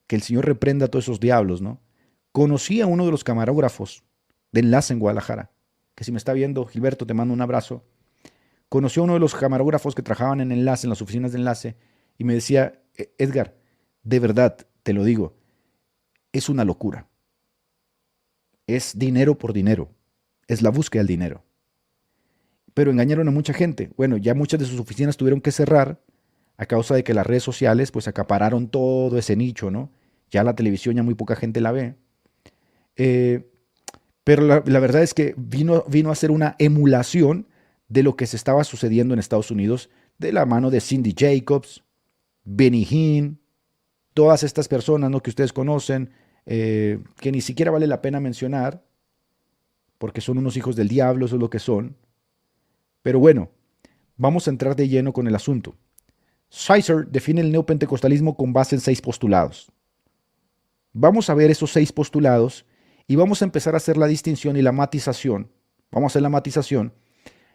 Que el Señor reprenda a todos esos diablos, ¿no? Conocí a uno de los camarógrafos de Enlace en Guadalajara, que si me está viendo, Gilberto, te mando un abrazo. Conocí a uno de los camarógrafos que trabajaban en Enlace, en las oficinas de Enlace, y me decía, Edgar, de verdad, te lo digo, es una locura. Es dinero por dinero, es la búsqueda del dinero. Pero engañaron a mucha gente. Bueno, ya muchas de sus oficinas tuvieron que cerrar a causa de que las redes sociales pues acapararon todo ese nicho, ¿no? Ya la televisión ya muy poca gente la ve. Pero la verdad es que vino a ser una emulación de lo que se estaba sucediendo en Estados Unidos de la mano de Cindy Jacobs, Benny Hinn, todas estas personas, ¿no?, que ustedes conocen, que ni siquiera vale la pena mencionar, porque son unos hijos del diablo, eso es lo que son. Pero bueno, vamos a entrar de lleno con el asunto. Sizer define el neopentecostalismo con base en 6 postulados. Vamos a ver esos 6 postulados y vamos a empezar a hacer la distinción y la matización. Vamos a hacer la matización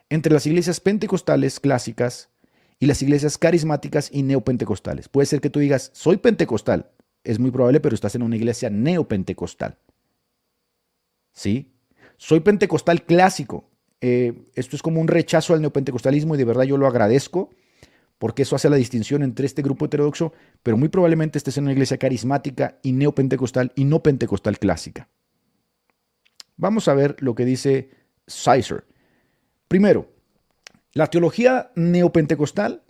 entre las iglesias pentecostales clásicas y las iglesias carismáticas y neopentecostales. Puede ser que tú digas, soy pentecostal. Es muy probable, pero estás en una iglesia neopentecostal. ¿Sí? Soy pentecostal clásico. Esto es como un rechazo al neopentecostalismo y de verdad yo lo agradezco, porque eso hace la distinción entre este grupo heterodoxo, pero muy probablemente estés en una iglesia carismática y neopentecostal y no pentecostal clásica. Vamos a ver lo que dice Sizer. Primero, la teología neopentecostal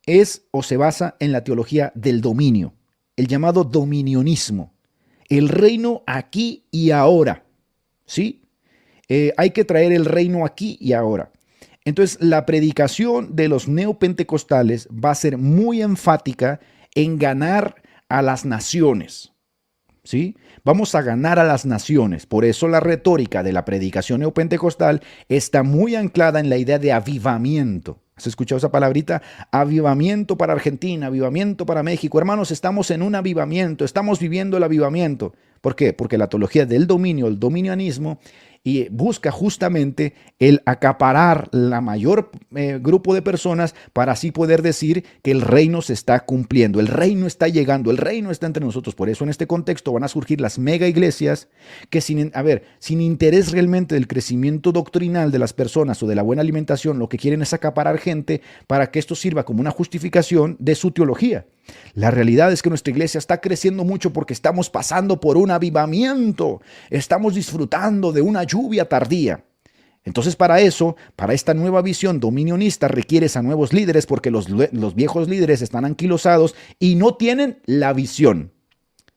es o se basa en la teología del dominio, el llamado dominionismo, el reino aquí y ahora, ¿sí? Hay que traer el reino aquí y ahora. Entonces, la predicación de los neopentecostales va a ser muy enfática en ganar a las naciones, ¿sí? Vamos a ganar a las naciones. Por eso la retórica de la predicación neopentecostal está muy anclada en la idea de avivamiento. ¿Has escuchado esa palabrita? Avivamiento para Argentina, avivamiento para México. Hermanos, estamos en un avivamiento, estamos viviendo el avivamiento. ¿Por qué? Porque la teología del dominio, el dominianismo, y busca justamente el acaparar la mayor grupo de personas para así poder decir que el reino se está cumpliendo, el reino está llegando, el reino está entre nosotros. Por eso en este contexto van a surgir las mega iglesias que sin interés realmente del crecimiento doctrinal de las personas o de la buena alimentación, lo que quieren es acaparar gente para que esto sirva como una justificación de su teología. La realidad es que nuestra iglesia está creciendo mucho porque estamos pasando por un avivamiento, estamos disfrutando de una lluvia tardía. Entonces para esta nueva visión dominionista requieres a nuevos líderes porque los viejos líderes están anquilosados y no tienen la visión.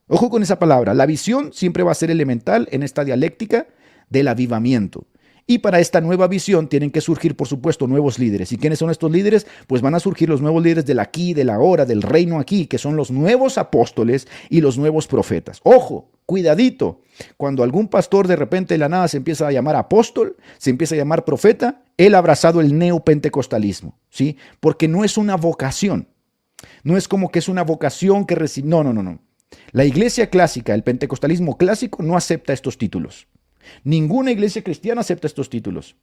Ojo con esa palabra, la visión siempre va a ser elemental en esta dialéctica del avivamiento. Y para esta nueva visión tienen que surgir, por supuesto, nuevos líderes. ¿Y quiénes son estos líderes? Pues van a surgir los nuevos líderes del aquí, del ahora, del reino aquí, que son los nuevos apóstoles y los nuevos profetas. ¡Ojo! Cuidadito. Cuando algún pastor de repente de la nada se empieza a llamar apóstol, se empieza a llamar profeta, él ha abrazado el neopentecostalismo, ¿sí? Porque no es una vocación. No es como que es una vocación que recibe. No. La iglesia clásica, el pentecostalismo clásico, no acepta estos títulos. Ninguna iglesia cristiana acepta estos títulos.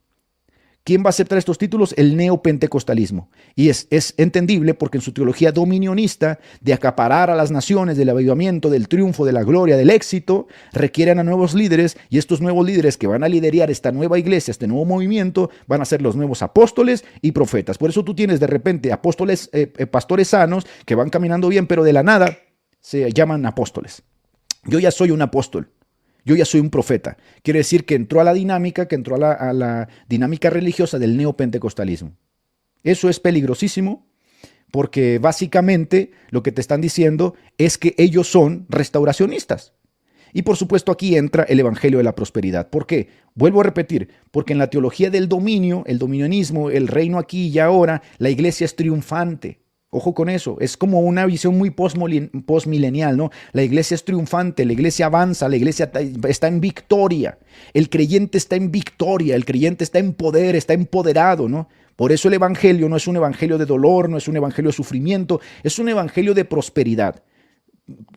¿Quién va a aceptar estos títulos? El neopentecostalismo. Y es entendible porque en su teología dominionista de acaparar a las naciones, del avivamiento, del triunfo, de la gloria, del éxito, requieren a nuevos líderes, y estos nuevos líderes que van a liderar esta nueva iglesia, este nuevo movimiento, van a ser los nuevos apóstoles y profetas. Por eso tú tienes de repente apóstoles, pastores sanos que van caminando bien, pero de la nada se llaman apóstoles. Yo ya soy un apóstol. Yo ya soy un profeta. Quiere decir que entró a la dinámica, a la dinámica religiosa del neopentecostalismo. Eso es peligrosísimo porque básicamente lo que te están diciendo es que ellos son restauracionistas. Y por supuesto aquí entra el evangelio de la prosperidad. ¿Por qué? Vuelvo a repetir, porque en la teología del dominio, el dominionismo, el reino aquí y ahora, la iglesia es triunfante. Ojo con eso, es como una visión muy postmilenial, ¿no? La iglesia es triunfante, la iglesia avanza, la iglesia está en victoria, el creyente está en victoria, el creyente está en poder, está empoderado, ¿no? Por eso el evangelio no es un evangelio de dolor, no es un evangelio de sufrimiento, es un evangelio de prosperidad.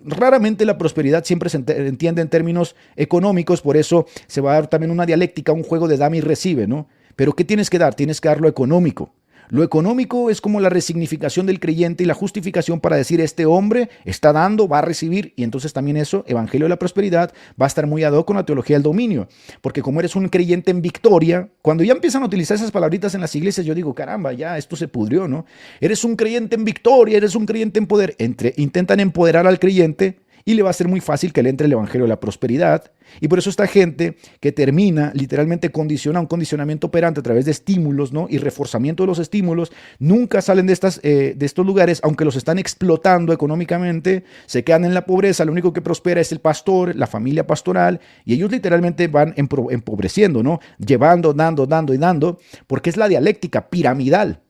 Raramente la prosperidad siempre se entiende en términos económicos, por eso se va a dar también una dialéctica, un juego de dame y recibe, ¿no? Pero ¿qué tienes que dar? Tienes que dar lo económico. Lo económico es como la resignificación del creyente y la justificación para decir este hombre está dando, va a recibir, y entonces también eso, evangelio de la prosperidad, va a estar muy ad hoc con la teología del dominio, porque como eres un creyente en victoria, cuando ya empiezan a utilizar esas palabritas en las iglesias, yo digo, caramba, ya esto se pudrió, ¿no? Eres un creyente en victoria, eres un creyente en poder, intentan empoderar al creyente y le va a ser muy fácil que le entre el evangelio de la prosperidad. Y por eso esta gente que termina, literalmente condiciona un condicionamiento operante a través de estímulos, ¿no? Y reforzamiento de los estímulos, nunca salen de estos lugares, aunque los están explotando económicamente, se quedan en la pobreza, lo único que prospera es el pastor, la familia pastoral, y ellos literalmente van empobreciendo, ¿no? Llevando, dando y dando, porque es la dialéctica piramidal.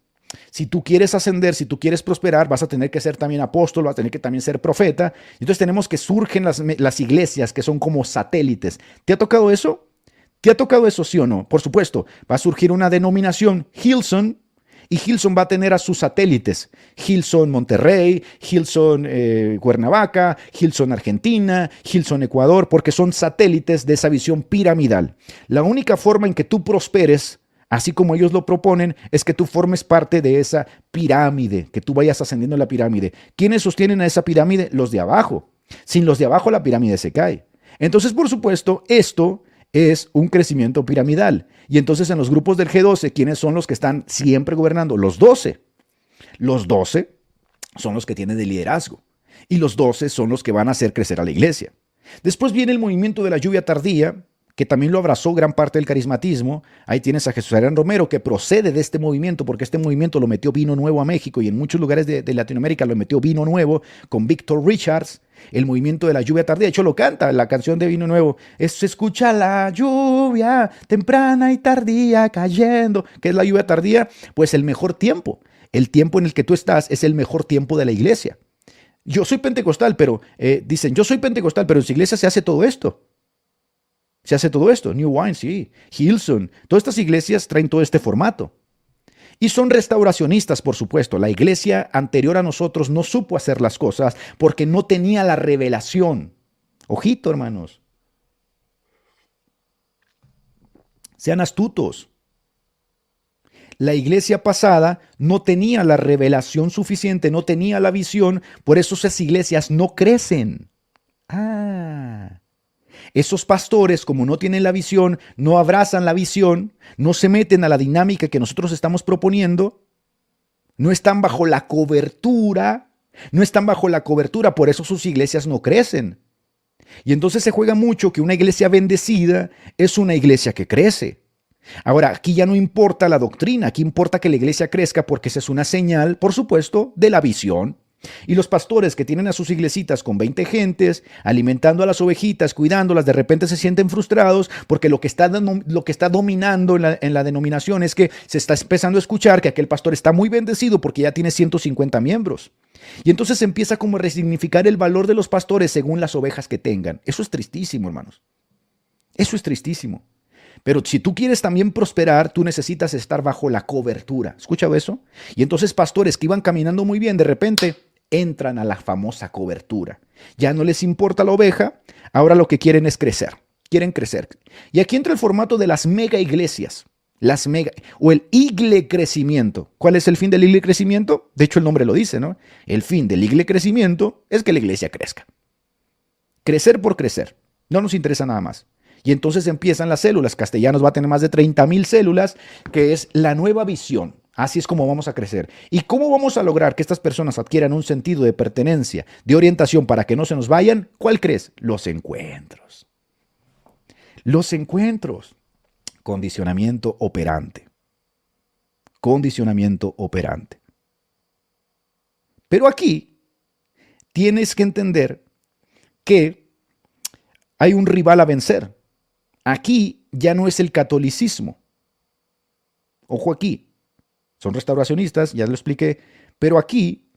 Si tú quieres ascender, si tú quieres prosperar, vas a tener que ser también apóstol, vas a tener que también ser profeta. Entonces tenemos que surgen las iglesias que son como satélites. ¿Te ha tocado eso? ¿Te ha tocado eso, sí o no? Por supuesto, va a surgir una denominación, Hillsong, y Hillsong va a tener a sus satélites. Hillsong Monterrey, Hillsong Cuernavaca, Hillsong Argentina, Hillsong Ecuador, porque son satélites de esa visión piramidal. La única forma en que tú prosperes, así como ellos lo proponen, es que tú formes parte de esa pirámide, que tú vayas ascendiendo en la pirámide. ¿Quiénes sostienen a esa pirámide? Los de abajo. Sin los de abajo la pirámide se cae. Entonces, por supuesto, esto es un crecimiento piramidal. Y entonces en los grupos del G12, ¿quiénes son los que están siempre gobernando? Los 12. Los 12 son los que tienen el liderazgo. Y los 12 son los que van a hacer crecer a la iglesia. Después viene el movimiento de la lluvia tardía, que también lo abrazó gran parte del carismatismo. Ahí tienes a Jesús Adrián Romero, que procede de este movimiento, porque este movimiento lo metió vino nuevo a México y en muchos lugares de Latinoamérica lo metió vino nuevo con Víctor Richards, el movimiento de la lluvia tardía. De hecho, lo canta la canción de Vino Nuevo. Se escucha la lluvia temprana y tardía cayendo. ¿Qué es la lluvia tardía? Pues el mejor tiempo. El tiempo en el que tú estás es el mejor tiempo de la iglesia. Yo soy pentecostal, pero dicen, yo soy pentecostal, pero en su iglesia se hace todo esto. Se hace todo esto. New Wine, sí. Hillsong. Todas estas iglesias traen todo este formato. Y son restauracionistas, por supuesto. La iglesia anterior a nosotros no supo hacer las cosas porque no tenía la revelación. Ojito, hermanos. Sean astutos. La iglesia pasada no tenía la revelación suficiente, no tenía la visión, por eso esas iglesias no crecen. Esos pastores, como no tienen la visión, no abrazan la visión, no se meten a la dinámica que nosotros estamos proponiendo, no están bajo la cobertura, por eso sus iglesias no crecen. Y entonces se juega mucho que una iglesia bendecida es una iglesia que crece. Ahora, aquí ya no importa la doctrina, aquí importa que la iglesia crezca porque esa es una señal, por supuesto, de la visión. Y los pastores que tienen a sus iglesitas con 20 gentes, alimentando a las ovejitas, cuidándolas, de repente se sienten frustrados porque lo que está dominando en la denominación es que se está empezando a escuchar que aquel pastor está muy bendecido porque ya tiene 150 miembros. Y entonces se empieza como a resignificar el valor de los pastores según las ovejas que tengan. Eso es tristísimo, hermanos. Eso es tristísimo. Pero si tú quieres también prosperar, tú necesitas estar bajo la cobertura. ¿Escuchado eso? Y entonces pastores que iban caminando muy bien, de repente entran a la famosa cobertura. Ya no les importa la oveja, ahora lo que quieren es crecer. Quieren crecer. Y aquí entra el formato de las mega iglesias. Las mega, o el iglecrecimiento. ¿Cuál es el fin del iglecrecimiento? De hecho, el nombre lo dice, ¿no? El fin del iglecrecimiento es que la iglesia crezca. Crecer por crecer. No nos interesa nada más. Y entonces empiezan las células. Castellanos va a tener más de 30,000 células, que es la nueva visión. Así es como vamos a crecer. ¿Y cómo vamos a lograr que estas personas adquieran un sentido de pertenencia, de orientación para que no se nos vayan? ¿Cuál crees? Los encuentros. Los encuentros. Condicionamiento operante. Condicionamiento operante. Pero aquí tienes que entender que hay un rival a vencer. Aquí ya no es el catolicismo. Ojo aquí. Son restauracionistas, ya lo expliqué. Pero aquí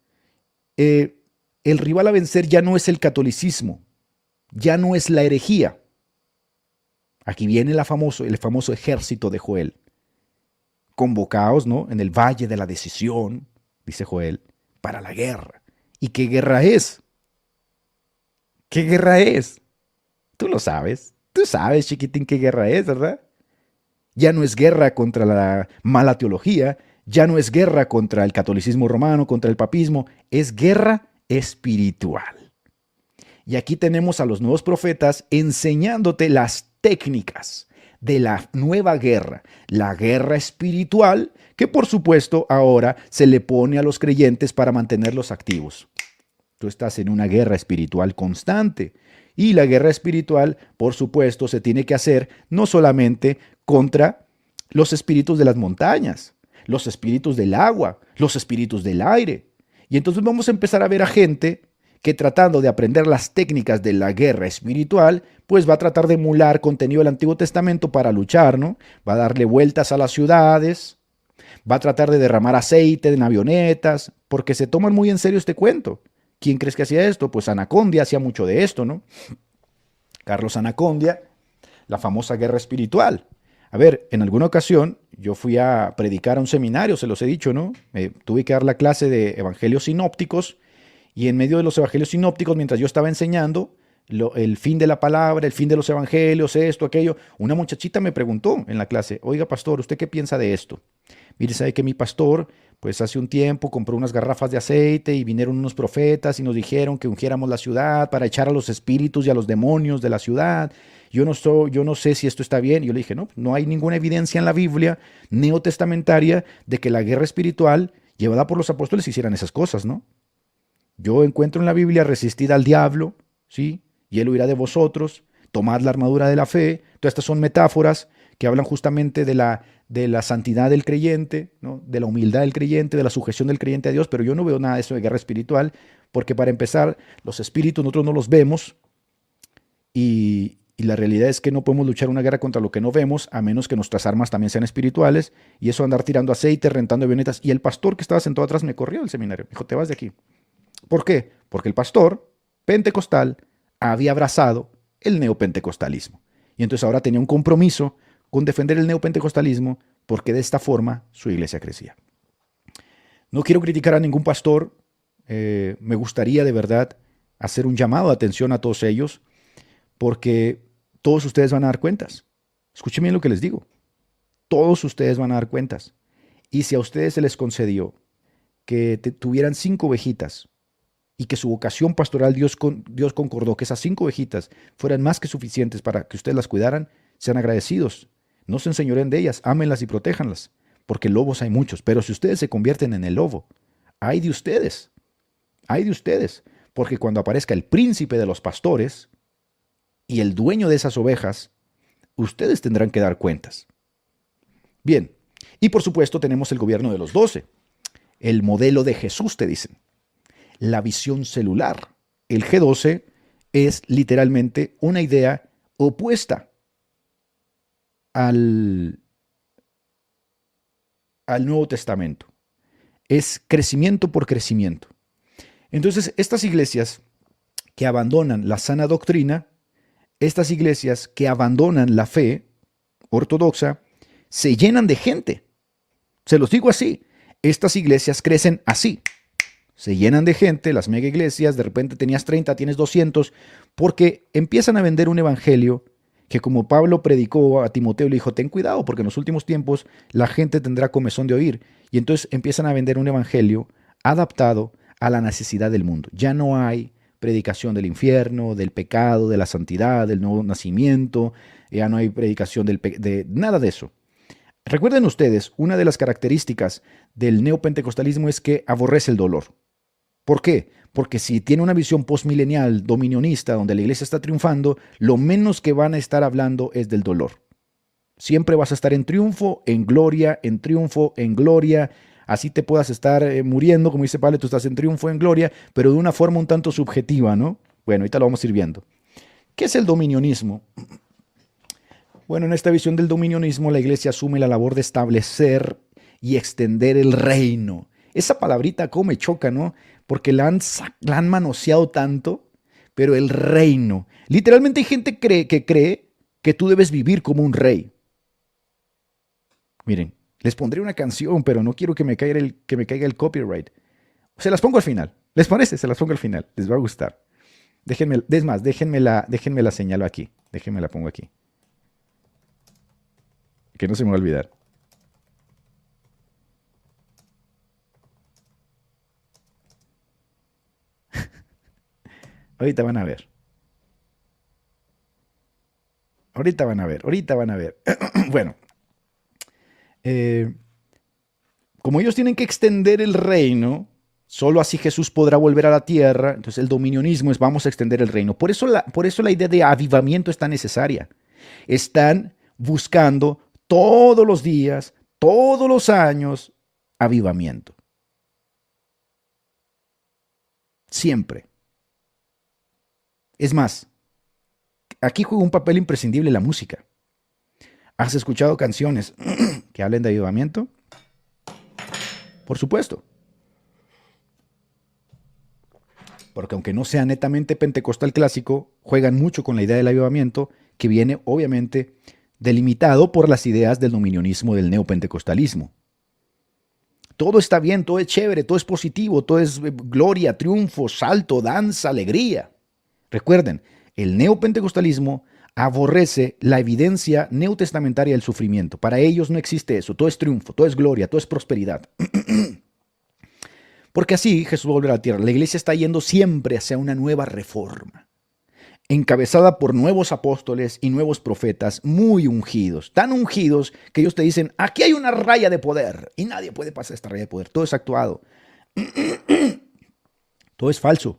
el rival a vencer ya no es el catolicismo. Ya no es la herejía. Aquí viene el famoso ejército de Joel. Convocaos, ¿no? En el valle de la decisión, dice Joel, para la guerra. ¿Y qué guerra es? ¿Qué guerra es? Tú lo sabes. Tú sabes, chiquitín, qué guerra es, ¿verdad? Ya no es guerra contra la mala teología, ya no es guerra contra el catolicismo romano, contra el papismo, es guerra espiritual. Y aquí tenemos a los nuevos profetas enseñándote las técnicas de la nueva guerra, la guerra espiritual, que por supuesto ahora se le pone a los creyentes para mantenerlos activos. Tú estás en una guerra espiritual constante. Y la guerra espiritual, por supuesto, se tiene que hacer no solamente contra los espíritus de las montañas, los espíritus del agua, los espíritus del aire. Y entonces vamos a empezar a ver a gente que tratando de aprender las técnicas de la guerra espiritual, pues va a tratar de emular contenido del Antiguo Testamento para luchar, ¿no? Va a darle vueltas a las ciudades, va a tratar de derramar aceite en avionetas, porque se toman muy en serio este cuento. ¿Quién crees que hacía esto? Pues Anacondia hacía mucho de esto, ¿no? Carlos Anacondia, la famosa guerra espiritual. A ver, en alguna ocasión yo fui a predicar a un seminario, se los he dicho, ¿no? Tuve que dar la clase de evangelios sinópticos y en medio de los evangelios sinópticos, mientras yo estaba enseñando el fin de la palabra, el fin de los evangelios, esto, aquello, una muchachita me preguntó en la clase, oiga, pastor, ¿usted qué piensa de esto? Mire, sabe que mi pastor, pues hace un tiempo compró unas garrafas de aceite y vinieron unos profetas y nos dijeron que ungiéramos la ciudad para echar a los espíritus y a los demonios de la ciudad. Yo no sé si esto está bien. Y yo le dije, no hay ninguna evidencia en la Biblia neotestamentaria de que la guerra espiritual llevada por los apóstoles hicieran esas cosas, ¿no? Yo encuentro en la Biblia resistid al diablo, ¿sí? Y él huirá de vosotros, tomad la armadura de la fe. Todas estas son metáforas que hablan justamente de la santidad del creyente, ¿no? De la humildad del creyente, de la sujeción del creyente a Dios, pero yo no veo nada de eso de guerra espiritual, porque para empezar, los espíritus nosotros no los vemos y la realidad es que no podemos luchar una guerra contra lo que no vemos, a menos que nuestras armas también sean espirituales, y eso andar tirando aceite, rentando avionetas. Y el pastor que estaba sentado atrás me corrió del seminario, me dijo, te vas de aquí. ¿Por qué? Porque el pastor pentecostal había abrazado el neopentecostalismo. Y entonces ahora tenía un compromiso con defender el neopentecostalismo, porque de esta forma su iglesia crecía. No quiero criticar a ningún pastor, me gustaría de verdad hacer un llamado de atención a todos ellos, porque todos ustedes van a dar cuentas. Escuchen bien lo que les digo. Todos ustedes van a dar cuentas. Y si a ustedes se les concedió que tuvieran 5 ovejitas y que su vocación pastoral Dios concordó que esas 5 ovejitas fueran más que suficientes para que ustedes las cuidaran, sean agradecidos. No se enseñoren de ellas, ámenlas y protéjanlas, porque lobos hay muchos. Pero si ustedes se convierten en el lobo, ay de ustedes, porque cuando aparezca el príncipe de los pastores y el dueño de esas ovejas, ustedes tendrán que dar cuentas. Bien, y por supuesto tenemos el gobierno de los 12, el modelo de Jesús, te dicen, la visión celular. El G12 es literalmente una idea opuesta al Nuevo Testamento. Es crecimiento por crecimiento. Entonces, estas iglesias que abandonan la sana doctrina, estas iglesias que abandonan la fe ortodoxa, se llenan de gente. Se los digo así, estas iglesias crecen así. Se llenan de gente, las mega iglesias, de repente tenías 30, tienes 200, porque empiezan a vender un evangelio que como Pablo predicó a Timoteo, le dijo, ten cuidado porque en los últimos tiempos la gente tendrá comezón de oír. Y entonces empiezan a vender un evangelio adaptado a la necesidad del mundo. Ya no hay predicación del infierno, del pecado, de la santidad, del nuevo nacimiento, ya no hay predicación de nada de eso. Recuerden ustedes, una de las características del neopentecostalismo es que aborrece el dolor. ¿Por qué? Porque si tiene una visión postmilenial, dominionista, donde la iglesia está triunfando, lo menos que van a estar hablando es del dolor. Siempre vas a estar en triunfo, en gloria, en triunfo, en gloria. Así te puedas estar muriendo, como dice Pablo, tú estás en triunfo, en gloria, pero de una forma un tanto subjetiva, ¿no? Bueno, ahorita lo vamos a ir viendo. ¿Qué es el dominionismo? Bueno, en esta visión del dominionismo, la iglesia asume la labor de establecer y extender el reino. Esa palabrita como me choca, ¿no? Porque la han manoseado tanto, pero el reino. Literalmente hay gente que cree que tú debes vivir como un rey. Miren, les pondré una canción, pero no quiero que me caiga el copyright. Se las pongo al final. ¿Les parece? Se las pongo al final. Les va a gustar. Déjenme la señalo aquí. Déjenme la pongo aquí. Que no se me va a olvidar. Ahorita van a ver. Ahorita van a ver. Bueno. Como ellos tienen que extender el reino, solo así Jesús podrá volver a la tierra. Entonces el dominionismo es vamos a extender el reino. Por eso la idea de avivamiento es tan necesaria. Están buscando todos los días, todos los años, avivamiento. Siempre. Es más, aquí juega un papel imprescindible la música. ¿Has escuchado canciones que hablen de avivamiento? Por supuesto. Porque aunque no sea netamente pentecostal clásico, juegan mucho con la idea del avivamiento, que viene obviamente delimitado por las ideas del dominionismo del neopentecostalismo. Todo está bien, todo es chévere, todo es positivo, todo es gloria, triunfo, salto, danza, alegría. Recuerden, el neopentecostalismo aborrece la evidencia neotestamentaria del sufrimiento. Para ellos no existe eso. Todo es triunfo, todo es gloria, todo es prosperidad. Porque así Jesús va a volver a la tierra. La iglesia está yendo siempre hacia una nueva reforma, encabezada por nuevos apóstoles y nuevos profetas muy ungidos. Tan ungidos que ellos te dicen, aquí hay una raya de poder y nadie puede pasar esta raya de poder. Todo es actuado. Todo es falso.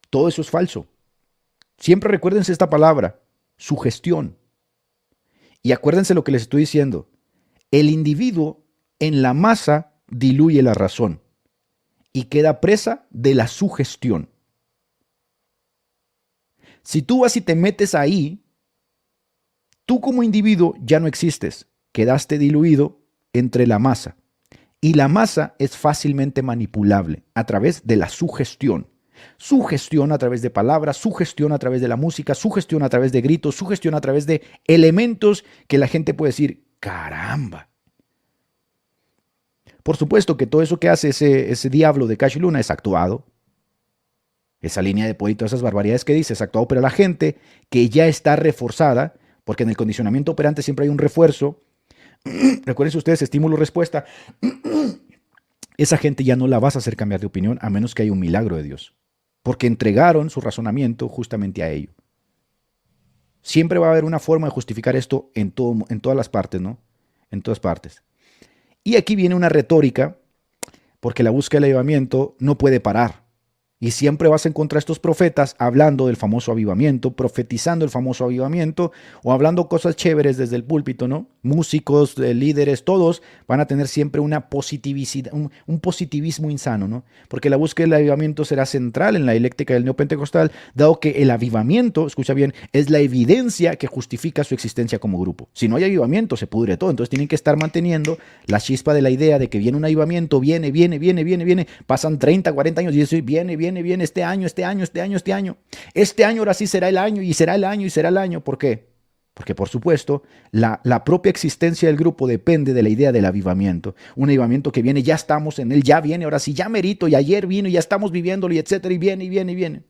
Todo eso es falso. Siempre recuérdense esta palabra, sugestión. Y acuérdense lo que les estoy diciendo. El individuo en la masa diluye la razón y queda presa de la sugestión. Si tú vas y te metes ahí, tú como individuo ya no existes. Quedaste diluido entre la masa. Y la masa es fácilmente manipulable a través de la sugestión. Sugestión a través de palabras, sugestión a través de la música, sugestión a través de gritos, sugestión a través de elementos que la gente puede decir, caramba. Por supuesto que todo eso que hace ese diablo de Cash Luna es actuado. Esa línea de poder y todas esas barbaridades que dice es actuado, pero la gente que ya está reforzada, porque en el condicionamiento operante siempre hay un refuerzo. Recuerden ustedes, estímulo-respuesta. Esa gente ya no la vas a hacer cambiar de opinión a menos que haya un milagro de Dios. Porque entregaron su razonamiento justamente a ello. Siempre va a haber una forma de justificar esto en todas las partes, ¿no? En todas partes. Y aquí viene una retórica, porque la búsqueda del avivamiento no puede parar. Y siempre vas a encontrar estos profetas hablando del famoso avivamiento, profetizando el famoso avivamiento, o hablando cosas chéveres desde el púlpito, ¿no? Músicos, líderes, todos van a tener siempre una positividad, un positivismo insano, ¿no? Porque la búsqueda del avivamiento será central en la dialéctica del neopentecostal, dado que el avivamiento, escucha bien, es la evidencia que justifica su existencia como grupo. Si no hay avivamiento, se pudre todo. Entonces tienen que estar manteniendo la chispa de la idea de que viene un avivamiento, viene, pasan 30, 40 años y eso viene, este año. Este año ahora sí será el año y será el año y será el año. ¿Por qué? Porque por supuesto la propia existencia del grupo depende de la idea del avivamiento. Un avivamiento que viene, ya estamos en él, ya viene, ahora sí, ya merito, y ayer vino y ya estamos viviéndolo y etcétera, y viene.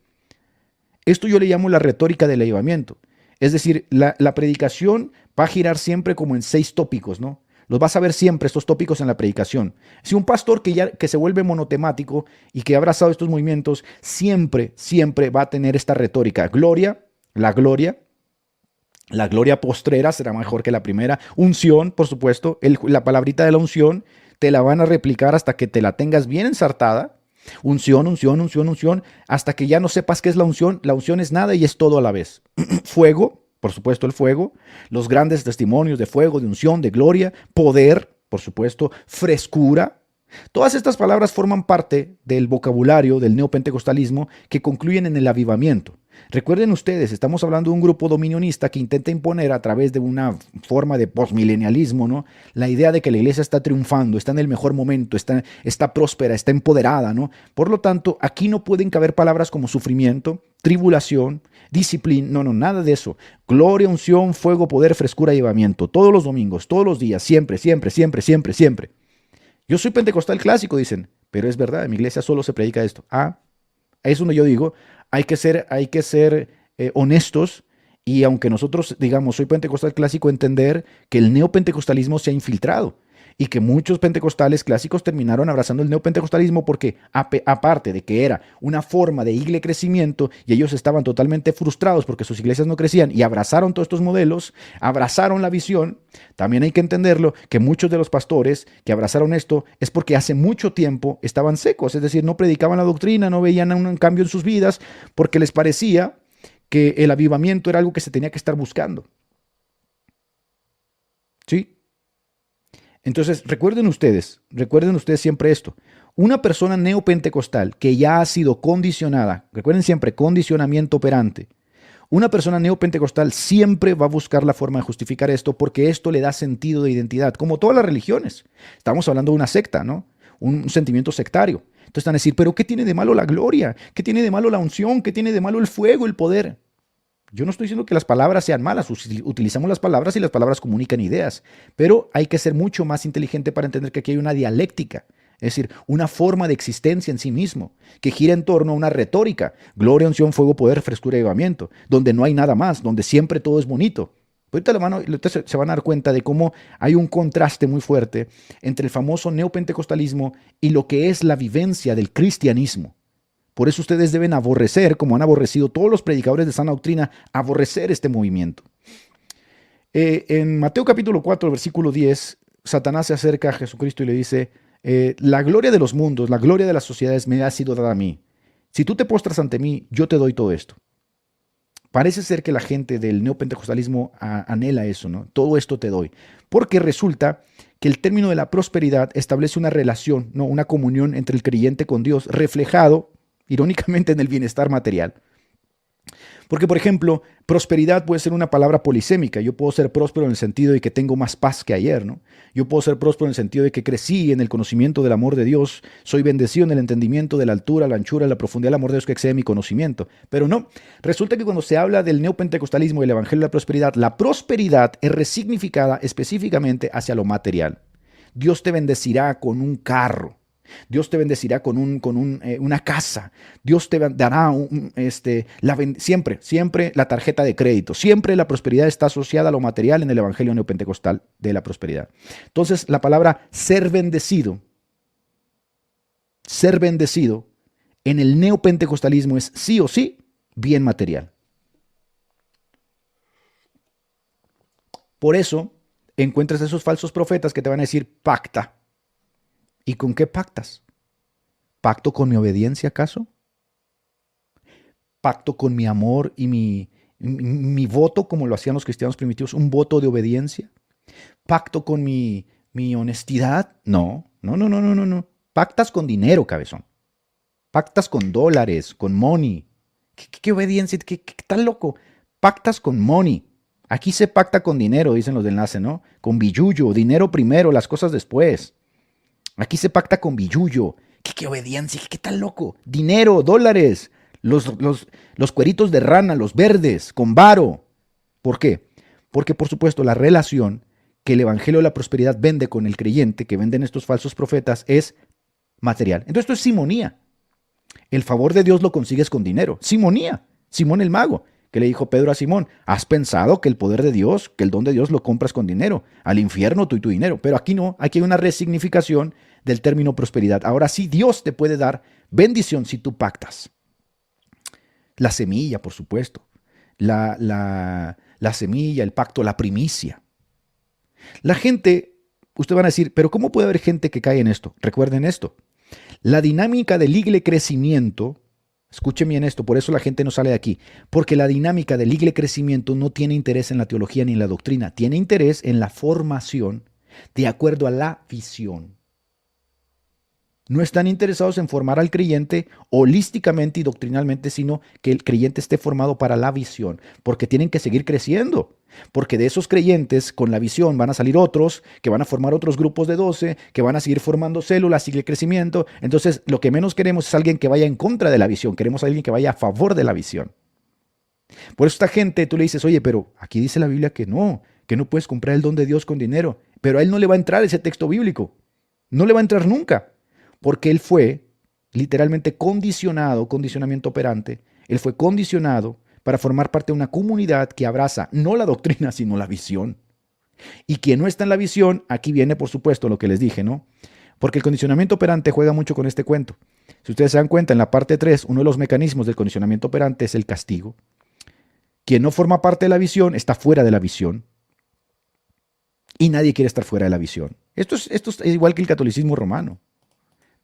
Esto yo le llamo la retórica del avivamiento. Es decir, la predicación va a girar siempre como en 6 tópicos, ¿no? Los vas a ver siempre estos tópicos en la predicación. Si un pastor que se vuelve monotemático y que ha abrazado estos movimientos, siempre va a tener esta retórica. Gloria, la gloria postrera será mejor que la primera. Unción, por supuesto, la palabrita de la unción te la van a replicar hasta que te la tengas bien ensartada. Unción, hasta que ya no sepas qué es la unción. La unción es nada y es todo a la vez. Fuego, por supuesto el fuego, los grandes testimonios de fuego, de unción, de gloria, poder, por supuesto, frescura. Todas estas palabras forman parte del vocabulario del neopentecostalismo que concluyen en el avivamiento. Recuerden ustedes, estamos hablando de un grupo dominionista que intenta imponer a través de una forma de postmilenialismo, ¿no?, la idea de que la iglesia está triunfando, está en el mejor momento, está próspera, está empoderada, ¿no? Por lo tanto, aquí no pueden caber palabras como sufrimiento, tribulación, disciplina, no, nada de eso. Gloria, unción, fuego, poder, frescura y avivamiento. Todos los domingos, todos los días, siempre. Yo soy pentecostal clásico, dicen, pero es verdad, en mi iglesia solo se predica esto. Ahí es donde yo digo, hay que ser honestos, y aunque nosotros digamos soy pentecostal clásico, entender que el neopentecostalismo se ha infiltrado y que muchos pentecostales clásicos terminaron abrazando el neopentecostalismo porque aparte de que era una forma de iglesia crecimiento y ellos estaban totalmente frustrados porque sus iglesias no crecían y abrazaron todos estos modelos, abrazaron la visión, también hay que entenderlo que muchos de los pastores que abrazaron esto es porque hace mucho tiempo estaban secos, es decir, no predicaban la doctrina, no veían un cambio en sus vidas porque les parecía que el avivamiento era algo que se tenía que estar buscando. ¿Sí? Entonces, recuerden ustedes siempre esto. Una persona neopentecostal que ya ha sido condicionada, recuerden siempre, condicionamiento operante. Una persona neopentecostal siempre va a buscar la forma de justificar esto porque esto le da sentido de identidad, como todas las religiones. Estamos hablando de una secta, ¿no? Un sentimiento sectario. Entonces están a decir, ¿pero qué tiene de malo la gloria? ¿Qué tiene de malo la unción? ¿Qué tiene de malo el fuego, el poder? Yo no estoy diciendo que las palabras sean malas, utilizamos las palabras y las palabras comunican ideas, pero hay que ser mucho más inteligente para entender que aquí hay una dialéctica, es decir, una forma de existencia en sí mismo, que gira en torno a una retórica, gloria, unción, fuego, poder, frescura y avivamiento, donde no hay nada más, donde siempre todo es bonito. Ahorita se van a dar cuenta de cómo hay un contraste muy fuerte entre el famoso neopentecostalismo y lo que es la vivencia del cristianismo. Por eso ustedes deben aborrecer, como han aborrecido todos los predicadores de sana doctrina, aborrecer este movimiento. En Mateo capítulo 4, versículo 10, Satanás se acerca a Jesucristo y le dice, la gloria de los mundos, la gloria de las sociedades me ha sido dada a mí. Si tú te postras ante mí, yo te doy todo esto. Parece ser que la gente del neopentecostalismo anhela eso, ¿no? Todo esto te doy. Porque resulta que el término de la prosperidad establece una relación, ¿no?, una comunión entre el creyente con Dios, reflejado irónicamente en el bienestar material. Porque, por ejemplo, prosperidad puede ser una palabra polisémica. Yo puedo ser próspero en el sentido de que tengo más paz que ayer, ¿no? Yo puedo ser próspero en el sentido de que crecí en el conocimiento del amor de Dios, soy bendecido en el entendimiento de la altura, la anchura, la profundidad del amor de Dios que excede mi conocimiento. Pero no, resulta que cuando se habla del neopentecostalismo y el evangelio de la prosperidad es resignificada específicamente hacia lo material. Dios te bendecirá con un carro. Dios te bendecirá con una casa. Dios te dará siempre la tarjeta de crédito. Siempre la prosperidad está asociada a lo material en el evangelio neopentecostal de la prosperidad. Entonces, la palabra ser bendecido en el neopentecostalismo es sí o sí bien material. Por eso encuentras esos falsos profetas que te van a decir pacta. ¿Y con qué pactas? ¿Pacto con mi obediencia acaso? ¿Pacto con mi amor y mi voto, como lo hacían los cristianos primitivos? ¿Un voto de obediencia? ¿Pacto con mi honestidad? No. Pactas con dinero, cabezón. Pactas con dólares, con money. ¿Qué obediencia? ¿Qué tal loco? Pactas con money. Aquí se pacta con dinero, dicen los de enlace, ¿no? Con billullo, dinero primero, las cosas después. Aquí se pacta con billullo. ¿Qué obediencia? ¿Qué tal loco? Dinero, dólares, los cueritos de rana, los verdes, con varo. ¿Por qué? Porque, por supuesto, la relación que el evangelio de la prosperidad vende con el creyente, que venden estos falsos profetas, es material. Entonces esto es simonía. El favor de Dios lo consigues con dinero. Simonía. Simón el mago, que le dijo Pedro a Simón, ¿has pensado que el poder de Dios, que el don de Dios lo compras con dinero? Al infierno tú y tu dinero. Pero aquí no, aquí hay una resignificación del término prosperidad. Ahora sí, Dios te puede dar bendición si tú pactas. La semilla, por supuesto. La semilla, el pacto, la primicia. La gente, ustedes van a decir, pero ¿cómo puede haber gente que cae en esto? Recuerden esto. La dinámica del igle crecimiento, escuchen bien esto, por eso la gente no sale de aquí, porque la dinámica del igle crecimiento no tiene interés en la teología ni en la doctrina, tiene interés en la formación de acuerdo a la visión. No están interesados en formar al creyente holísticamente y doctrinalmente, sino que el creyente esté formado para la visión, porque tienen que seguir creciendo. Porque de esos creyentes con la visión van a salir otros, que van a formar otros grupos de 12, que van a seguir formando células, sigue el crecimiento. Entonces, lo que menos queremos es alguien que vaya en contra de la visión, queremos a alguien que vaya a favor de la visión. Por eso esta gente, tú le dices, oye, pero aquí dice la Biblia que no puedes comprar el don de Dios con dinero. Pero a él no le va a entrar ese texto bíblico. No le va a entrar nunca. Porque él fue literalmente condicionamiento operante. Él fue condicionado para formar parte de una comunidad que abraza no la doctrina, sino la visión. Y quien no está en la visión, aquí viene, por supuesto, lo que les dije, ¿no? Porque el condicionamiento operante juega mucho con este cuento. Si ustedes se dan cuenta, en la parte 3, uno de los mecanismos del condicionamiento operante es el castigo. Quien no forma parte de la visión está fuera de la visión. Y nadie quiere estar fuera de la visión. Esto es igual que el catolicismo romano,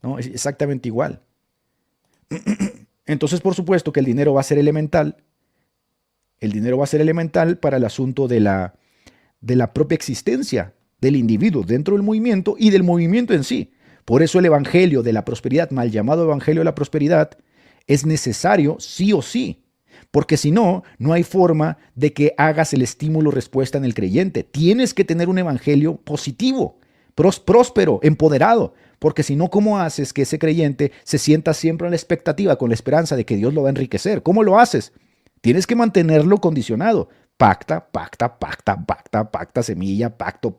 ¿no? Es exactamente igual. Entonces, por supuesto que el dinero va a ser elemental. El dinero va a ser elemental para el asunto de la propia existencia del individuo dentro del movimiento y del movimiento en sí. Por eso el evangelio de la prosperidad, mal llamado evangelio de la prosperidad, es necesario sí o sí. Porque si no, no hay forma de que hagas el estímulo-respuesta en el creyente. Tienes que tener un evangelio positivo, próspero, empoderado. Porque si no, ¿cómo haces que ese creyente se sienta siempre en la expectativa, con la esperanza de que Dios lo va a enriquecer? ¿Cómo lo haces? Tienes que mantenerlo condicionado. Pacta, semilla, pacto.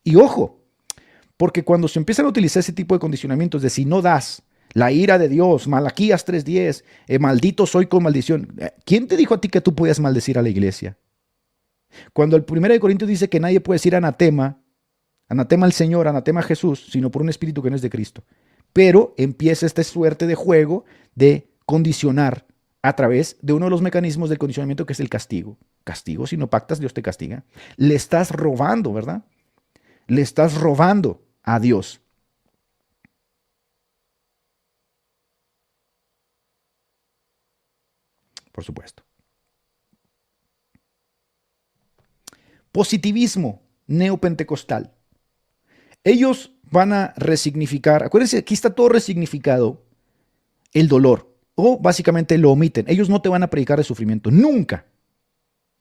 Y ojo, porque cuando se empiezan a utilizar ese tipo de condicionamientos de si no das, la ira de Dios, Malaquías 3:10, maldito soy con maldición. ¿Quién te dijo a ti que tú podías maldecir a la iglesia? Cuando el 1 Corintios dice que nadie puede decir anatema al Señor, anatema a Jesús, sino por un espíritu que no es de Cristo. Pero empieza esta suerte de juego de condicionar a través de uno de los mecanismos del condicionamiento, que es el castigo. Castigo, si no pactas, Dios te castiga. Le estás robando, ¿verdad? Le estás robando a Dios. Por supuesto. Positivismo neopentecostal. Ellos van a resignificar, acuérdense, aquí está todo resignificado, el dolor, o básicamente lo omiten. Ellos no te van a predicar de sufrimiento, nunca,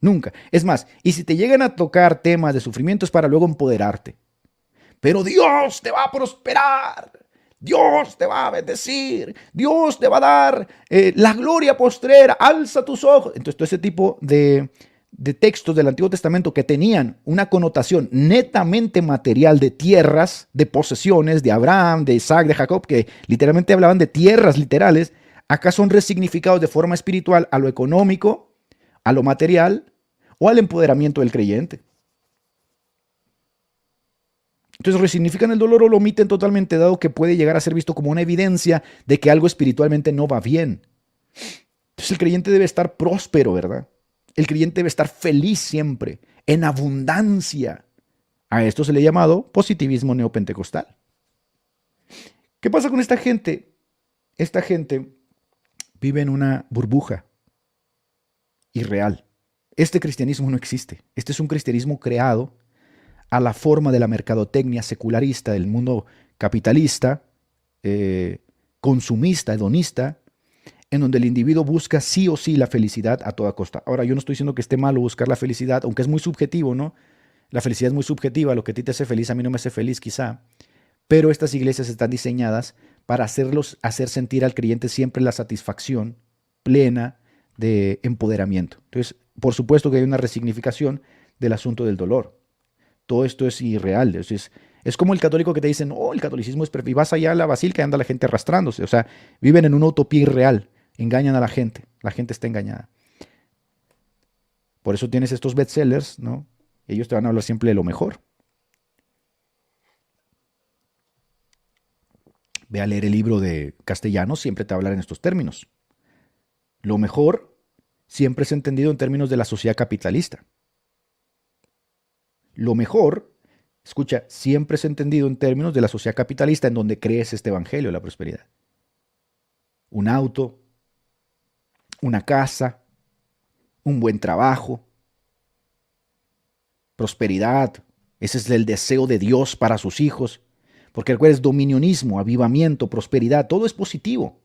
nunca. Es más, y si te llegan a tocar temas de sufrimiento es para luego empoderarte. Pero Dios te va a prosperar, Dios te va a bendecir, Dios te va a dar la gloria postrera, alza tus ojos. Entonces todo ese tipo de textos del Antiguo Testamento que tenían una connotación netamente material de tierras, de posesiones, de Abraham, de Isaac, de Jacob, que literalmente hablaban de tierras literales, acá son resignificados de forma espiritual a lo económico, a lo material o al empoderamiento del creyente. Entonces resignifican el dolor o lo omiten totalmente, dado que puede llegar a ser visto como una evidencia de que algo espiritualmente no va bien. Entonces el creyente debe estar próspero, ¿verdad? El creyente debe estar feliz siempre, en abundancia. A esto se le ha llamado positivismo neopentecostal. ¿Qué pasa con esta gente? Esta gente vive en una burbuja irreal. Este cristianismo no existe. Este es un cristianismo creado a la forma de la mercadotecnia secularista del mundo capitalista, consumista, hedonista, en donde el individuo busca sí o sí la felicidad a toda costa. Ahora, yo no estoy diciendo que esté malo buscar la felicidad, aunque es muy subjetivo, ¿no? La felicidad es muy subjetiva, lo que a ti te hace feliz, a mí no me hace feliz quizá. Pero estas iglesias están diseñadas para hacer sentir al creyente siempre la satisfacción plena de empoderamiento. Entonces, por supuesto que hay una resignificación del asunto del dolor. Todo esto es irreal. Es como el católico que te dicen, oh, el catolicismo es perfecto. Y vas allá a la basílica y anda la gente arrastrándose. O sea, viven en una utopía irreal. engañan a la gente está engañada. Por eso tienes estos bestsellers, ¿no? Ellos te van a hablar siempre de lo mejor. Ve a leer el libro de Castellanos, siempre te va a hablar en estos términos. Lo mejor siempre es entendido en términos de la sociedad capitalista. Lo mejor, escucha, siempre es entendido en términos de la sociedad capitalista en donde crees este evangelio de la prosperidad. Un auto, una casa, un buen trabajo, prosperidad. Ese es el deseo de Dios para sus hijos. Porque recuerdes, dominionismo, avivamiento, prosperidad, todo es positivo.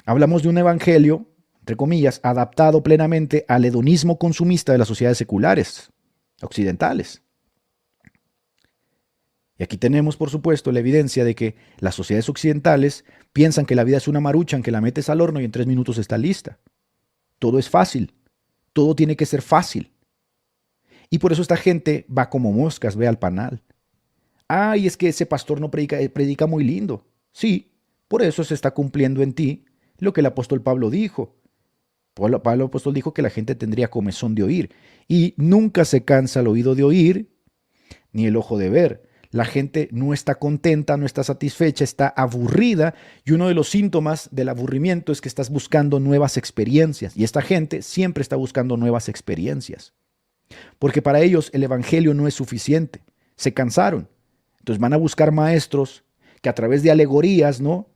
Hablamos de un evangelio, entre comillas, adaptado plenamente al hedonismo consumista de las sociedades seculares, occidentales. Y aquí tenemos, por supuesto, la evidencia de que las sociedades occidentales piensan que la vida es una maruchan que la metes al horno y en 3 minutos está lista. Todo es fácil. Todo tiene que ser fácil. Y por eso esta gente va como moscas, ve al panal. Ay, es que ese pastor no predica muy lindo. Sí, por eso se está cumpliendo en ti lo que el apóstol Pablo dijo. Pablo apóstol dijo que la gente tendría comezón de oír. Y nunca se cansa el oído de oír, ni el ojo de ver. La gente no está contenta, no está satisfecha, está aburrida. Y uno de los síntomas del aburrimiento es que estás buscando nuevas experiencias. Y esta gente siempre está buscando nuevas experiencias. Porque para ellos el evangelio no es suficiente. Se cansaron. Entonces van a buscar maestros que a través de alegorías, ¿no?,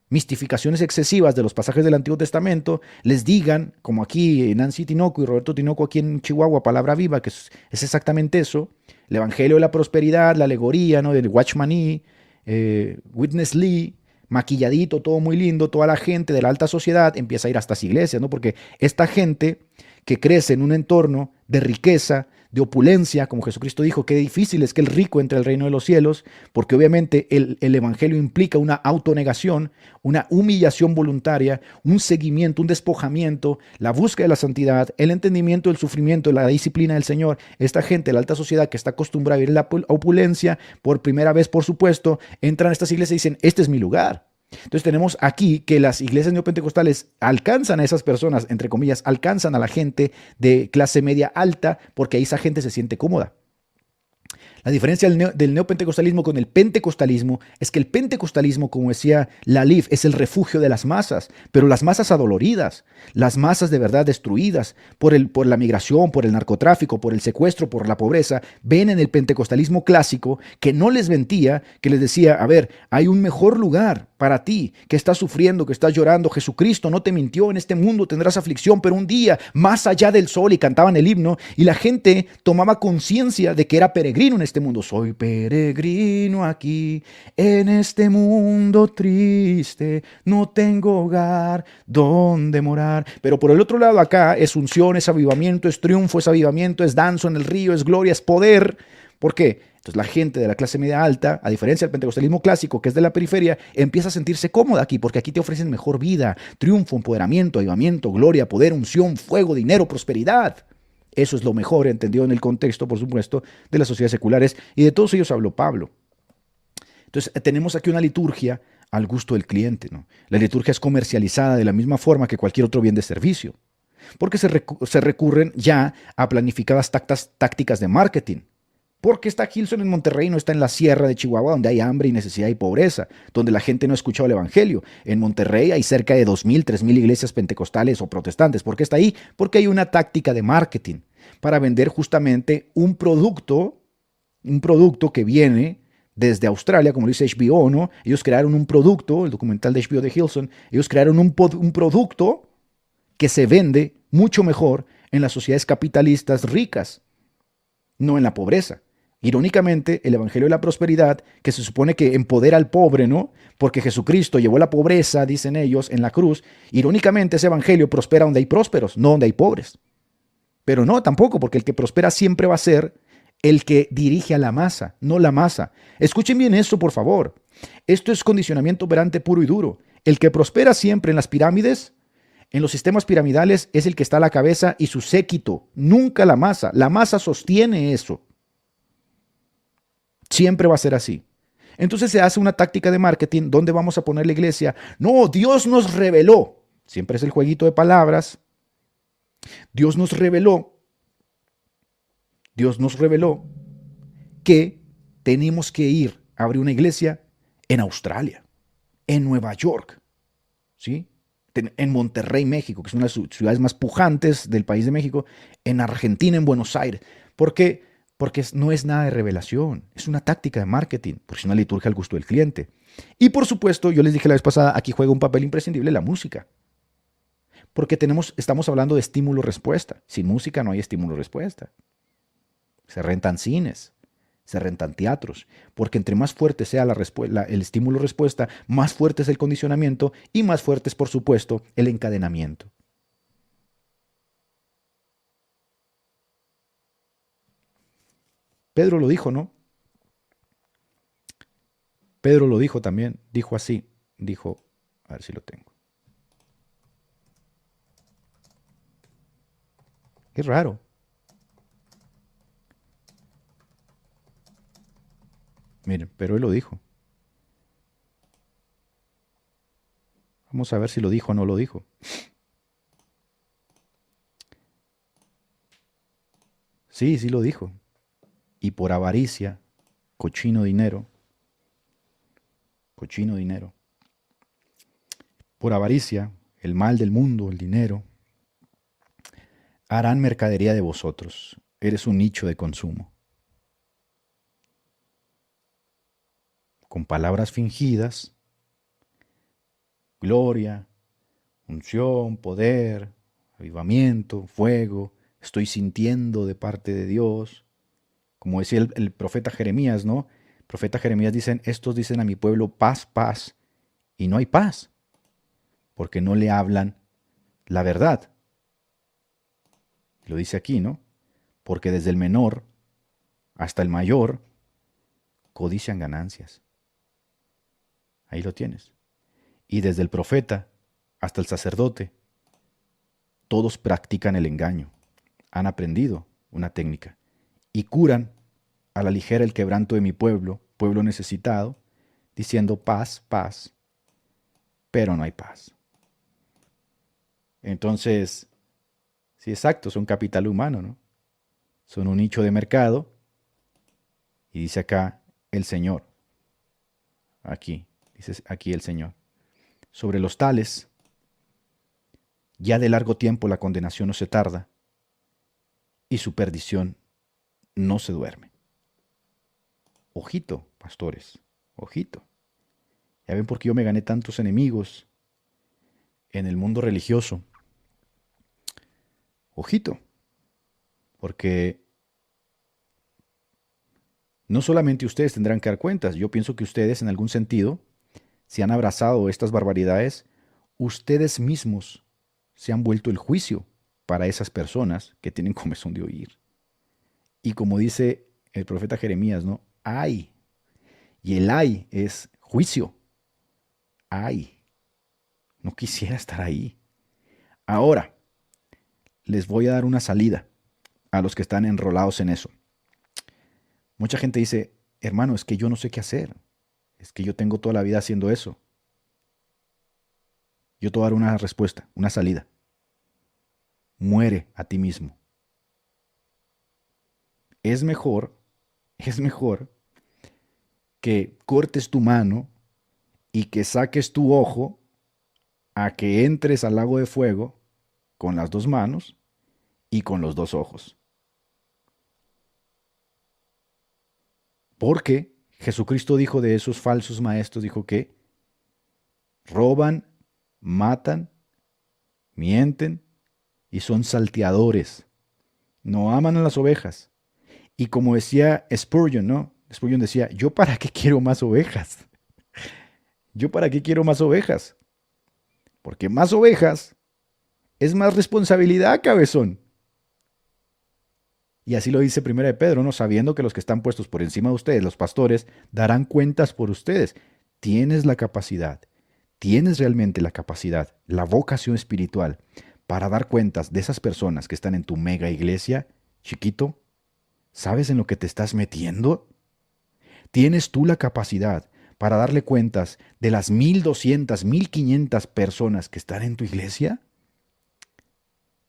mistificaciones excesivas de los pasajes del Antiguo Testamento, les digan, como aquí Nancy Tinoco y Roberto Tinoco aquí en Chihuahua, Palabra Viva, que es exactamente eso, el evangelio de la prosperidad, la alegoría, ¿no?, del Watchman Nee, Witness Lee, maquilladito, todo muy lindo, toda la gente de la alta sociedad empieza a ir a estas iglesias, ¿no? Porque esta gente que crece en un entorno de riqueza, de opulencia, como Jesucristo dijo, qué difícil es que el rico entre al reino de los cielos, porque obviamente el evangelio implica una autonegación, una humillación voluntaria, un seguimiento, un despojamiento, la búsqueda de la santidad, el entendimiento del sufrimiento, la disciplina del Señor. Esta gente, la alta sociedad que está acostumbrada a vivir la opulencia, por primera vez, por supuesto, entran a estas iglesias y dicen, este es mi lugar. Entonces tenemos aquí que las iglesias neopentecostales alcanzan a esas personas, entre comillas, alcanzan a la gente de clase media alta porque ahí esa gente se siente cómoda. La diferencia del neopentecostalismo con el pentecostalismo es que el pentecostalismo, como decía Lalif, es el refugio de las masas, pero las masas adoloridas, las masas de verdad destruidas por la migración, por el narcotráfico, por el secuestro, por la pobreza, ven en el pentecostalismo clásico que no les mentía, que les decía, a ver, hay un mejor lugar para ti, que estás sufriendo, que estás llorando. Jesucristo no te mintió, en este mundo tendrás aflicción, pero un día más allá del sol, y cantaban el himno, y la gente tomaba conciencia de que era peregrino en este mundo. Soy peregrino aquí, en este mundo triste, no tengo hogar donde morar. Pero por el otro lado acá es unción, es avivamiento, es triunfo, es avivamiento, es danzo en el río, es gloria, es poder. ¿Por qué? Entonces la gente de la clase media alta, a diferencia del pentecostalismo clásico, que es de la periferia, empieza a sentirse cómoda aquí, porque aquí te ofrecen mejor vida, triunfo, empoderamiento, avivamiento, gloria, poder, unción, fuego, dinero, prosperidad. Eso es lo mejor, entendido en el contexto, por supuesto, de las sociedades seculares, y de todos ellos habló Pablo. Entonces tenemos aquí una liturgia al gusto del cliente, ¿no? La liturgia es comercializada de la misma forma que cualquier otro bien de servicio, porque se recurren ya a planificadas tácticas de marketing. Porque está Hillsong en Monterrey, no está en la sierra de Chihuahua, donde hay hambre y necesidad y pobreza, donde la gente no ha escuchado el evangelio. En Monterrey hay cerca de 2,000, 3,000 iglesias pentecostales o protestantes. ¿Por qué está ahí? Porque hay una táctica de marketing para vender justamente un producto que viene desde Australia, como lo dice HBO, ¿no? Ellos crearon un producto, el documental de HBO de Hillsong, ellos crearon un producto que se vende mucho mejor en las sociedades capitalistas ricas, no en la pobreza. Irónicamente, el evangelio de la prosperidad, que se supone que empodera al pobre, ¿no? Porque Jesucristo llevó la pobreza, dicen ellos, en la cruz. Irónicamente, ese evangelio prospera donde hay prósperos, no donde hay pobres. Pero no, tampoco, porque el que prospera siempre va a ser el que dirige a la masa, no la masa. Escuchen bien esto, por favor. Esto es condicionamiento operante puro y duro. El que prospera siempre en las pirámides, en los sistemas piramidales, es el que está a la cabeza y su séquito, nunca la masa. La masa sostiene eso. Siempre va a ser así. Entonces se hace una táctica de marketing donde vamos a poner la iglesia. No, Dios nos reveló. Siempre es el jueguito de palabras. Dios nos reveló que tenemos que ir a abrir una iglesia en Australia, en Nueva York, ¿sí? En Monterrey, México, que es una de las ciudades más pujantes del país de México, en Argentina, en Buenos Aires. ¿Por qué? Porque no es nada de revelación, es una táctica de marketing, porque es una liturgia al gusto del cliente. Y por supuesto, yo les dije la vez pasada, aquí juega un papel imprescindible la música. Porque estamos hablando de estímulo-respuesta. Sin música no hay estímulo-respuesta. Se rentan cines, se rentan teatros, porque entre más fuerte sea el estímulo-respuesta, más fuerte es el condicionamiento y más fuerte es, por supuesto, el encadenamiento. Pedro lo dijo, ¿no? Pedro lo dijo también, dijo así, a ver si lo tengo. Qué raro. Miren, pero él lo dijo. Vamos a ver si lo dijo o no lo dijo. Sí, sí lo dijo. Y por avaricia, cochino dinero. Por avaricia, el mal del mundo, el dinero, harán mercadería de vosotros. Eres un nicho de consumo. Con palabras fingidas, gloria, unción, poder, avivamiento, fuego, estoy sintiendo de parte de Dios. Como decía el profeta Jeremías, ¿no? El profeta Jeremías estos dicen a mi pueblo paz, paz, y no hay paz, porque no le hablan la verdad. Lo dice aquí, ¿no? Porque desde el menor hasta el mayor codician ganancias. Ahí lo tienes. Y desde el profeta hasta el sacerdote, todos practican el engaño. Han aprendido una técnica y curan a la ligera el quebranto de mi pueblo, pueblo necesitado, diciendo paz, paz, pero no hay paz. Entonces, sí, exacto, son capital humano, ¿no? Son un nicho de mercado. Y dice acá el Señor. Aquí, dice aquí el Señor. Sobre los tales, ya de largo tiempo la condenación no se tarda y su perdición no se duerme. Ojito, pastores, ojito. Ya ven por qué yo me gané tantos enemigos en el mundo religioso. Ojito, porque no solamente ustedes tendrán que dar cuentas, yo pienso que ustedes en algún sentido, si han abrazado estas barbaridades, ustedes mismos se han vuelto el juicio para esas personas que tienen comezón de oír. Y como dice el profeta Jeremías, ¿no? Ay. Y el ay es juicio. Ay. No quisiera estar ahí. Ahora, les voy a dar una salida a los que están enrolados en eso. Mucha gente dice, hermano, es que yo no sé qué hacer. Es que yo tengo toda la vida haciendo eso. Yo te voy a dar una respuesta, una salida. Muere a ti mismo. Es mejor que cortes tu mano y que saques tu ojo a que entres al lago de fuego con las dos manos y con los dos ojos. Porque Jesucristo dijo de esos falsos maestros, dijo que roban, matan, mienten y son salteadores. No aman a las ovejas. Y como decía Spurgeon, ¿no? Spurgeon decía, ¿yo para qué quiero más ovejas? ¿Yo para qué quiero más ovejas? Porque más ovejas es más responsabilidad, cabezón. Y así lo dice Primera de Pedro, ¿no? Sabiendo que los que están puestos por encima de ustedes, los pastores, darán cuentas por ustedes. Tienes la capacidad, tienes realmente la capacidad, la vocación espiritual para dar cuentas de esas personas que están en tu mega iglesia, chiquito. ¿Sabes en lo que te estás metiendo? ¿Tienes tú la capacidad para darle cuentas de las 1,200, 1,500 personas que están en tu iglesia?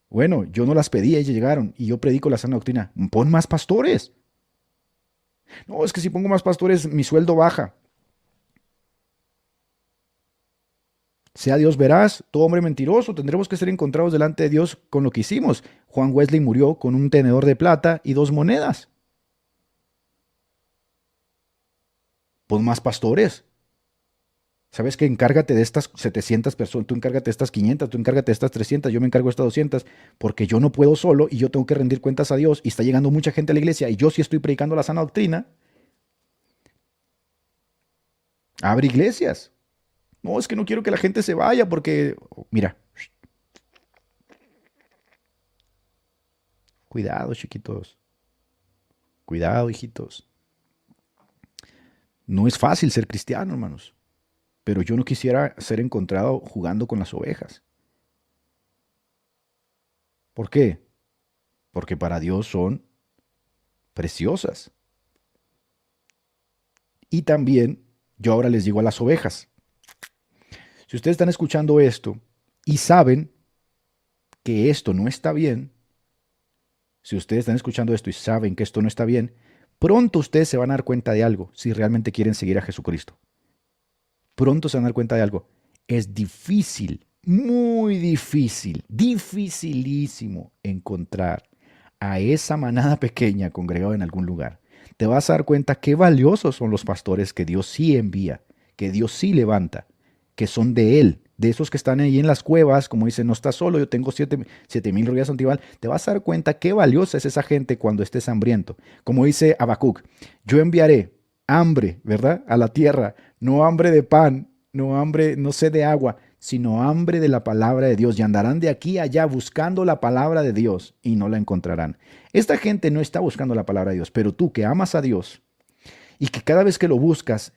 Bueno, yo no las pedí, ellas llegaron y yo predico la sana doctrina. Pon más pastores. No, es que si pongo más pastores, mi sueldo baja. Sea Dios veraz, todo hombre mentiroso, tendremos que ser encontrados delante de Dios con lo que hicimos. Juan Wesley murió con un tenedor de plata y 2 monedas. Pon más pastores. ¿Sabes qué? Encárgate de estas 700 personas, tú encárgate de estas 500, tú encárgate de estas 300, yo me encargo de estas 200, porque yo no puedo solo y yo tengo que rendir cuentas a Dios y está llegando mucha gente a la iglesia y yo sí estoy predicando la sana doctrina. Abre iglesias. No, es que no quiero que la gente se vaya porque, mira, cuidado, chiquitos. Cuidado, hijitos. No es fácil ser cristiano, hermanos. Pero yo no quisiera ser encontrado jugando con las ovejas. ¿Por qué? Porque para Dios son preciosas. Y también yo ahora les digo a las ovejas. Si ustedes están escuchando esto y saben que esto no está bien, si ustedes están escuchando esto y saben que esto no está bien, pronto ustedes se van a dar cuenta de algo si realmente quieren seguir a Jesucristo. Pronto se van a dar cuenta de algo. Es difícil, muy difícil, dificilísimo encontrar a esa manada pequeña congregada en algún lugar. Te vas a dar cuenta qué valiosos son los pastores que Dios sí envía, que Dios sí levanta, que son de Él, de esos que están ahí en las cuevas, como dice, no estás solo, yo tengo 7,000 rodillas antibal. Te vas a dar cuenta qué valiosa es esa gente cuando estés hambriento. Como dice Habacuc, yo enviaré hambre, ¿verdad?, a la tierra, no hambre de pan, no hambre, no sed de agua, sino hambre de la palabra de Dios, y andarán de aquí a allá buscando la palabra de Dios y no la encontrarán. Esta gente no está buscando la palabra de Dios, pero tú que amas a Dios y que cada vez que lo buscas,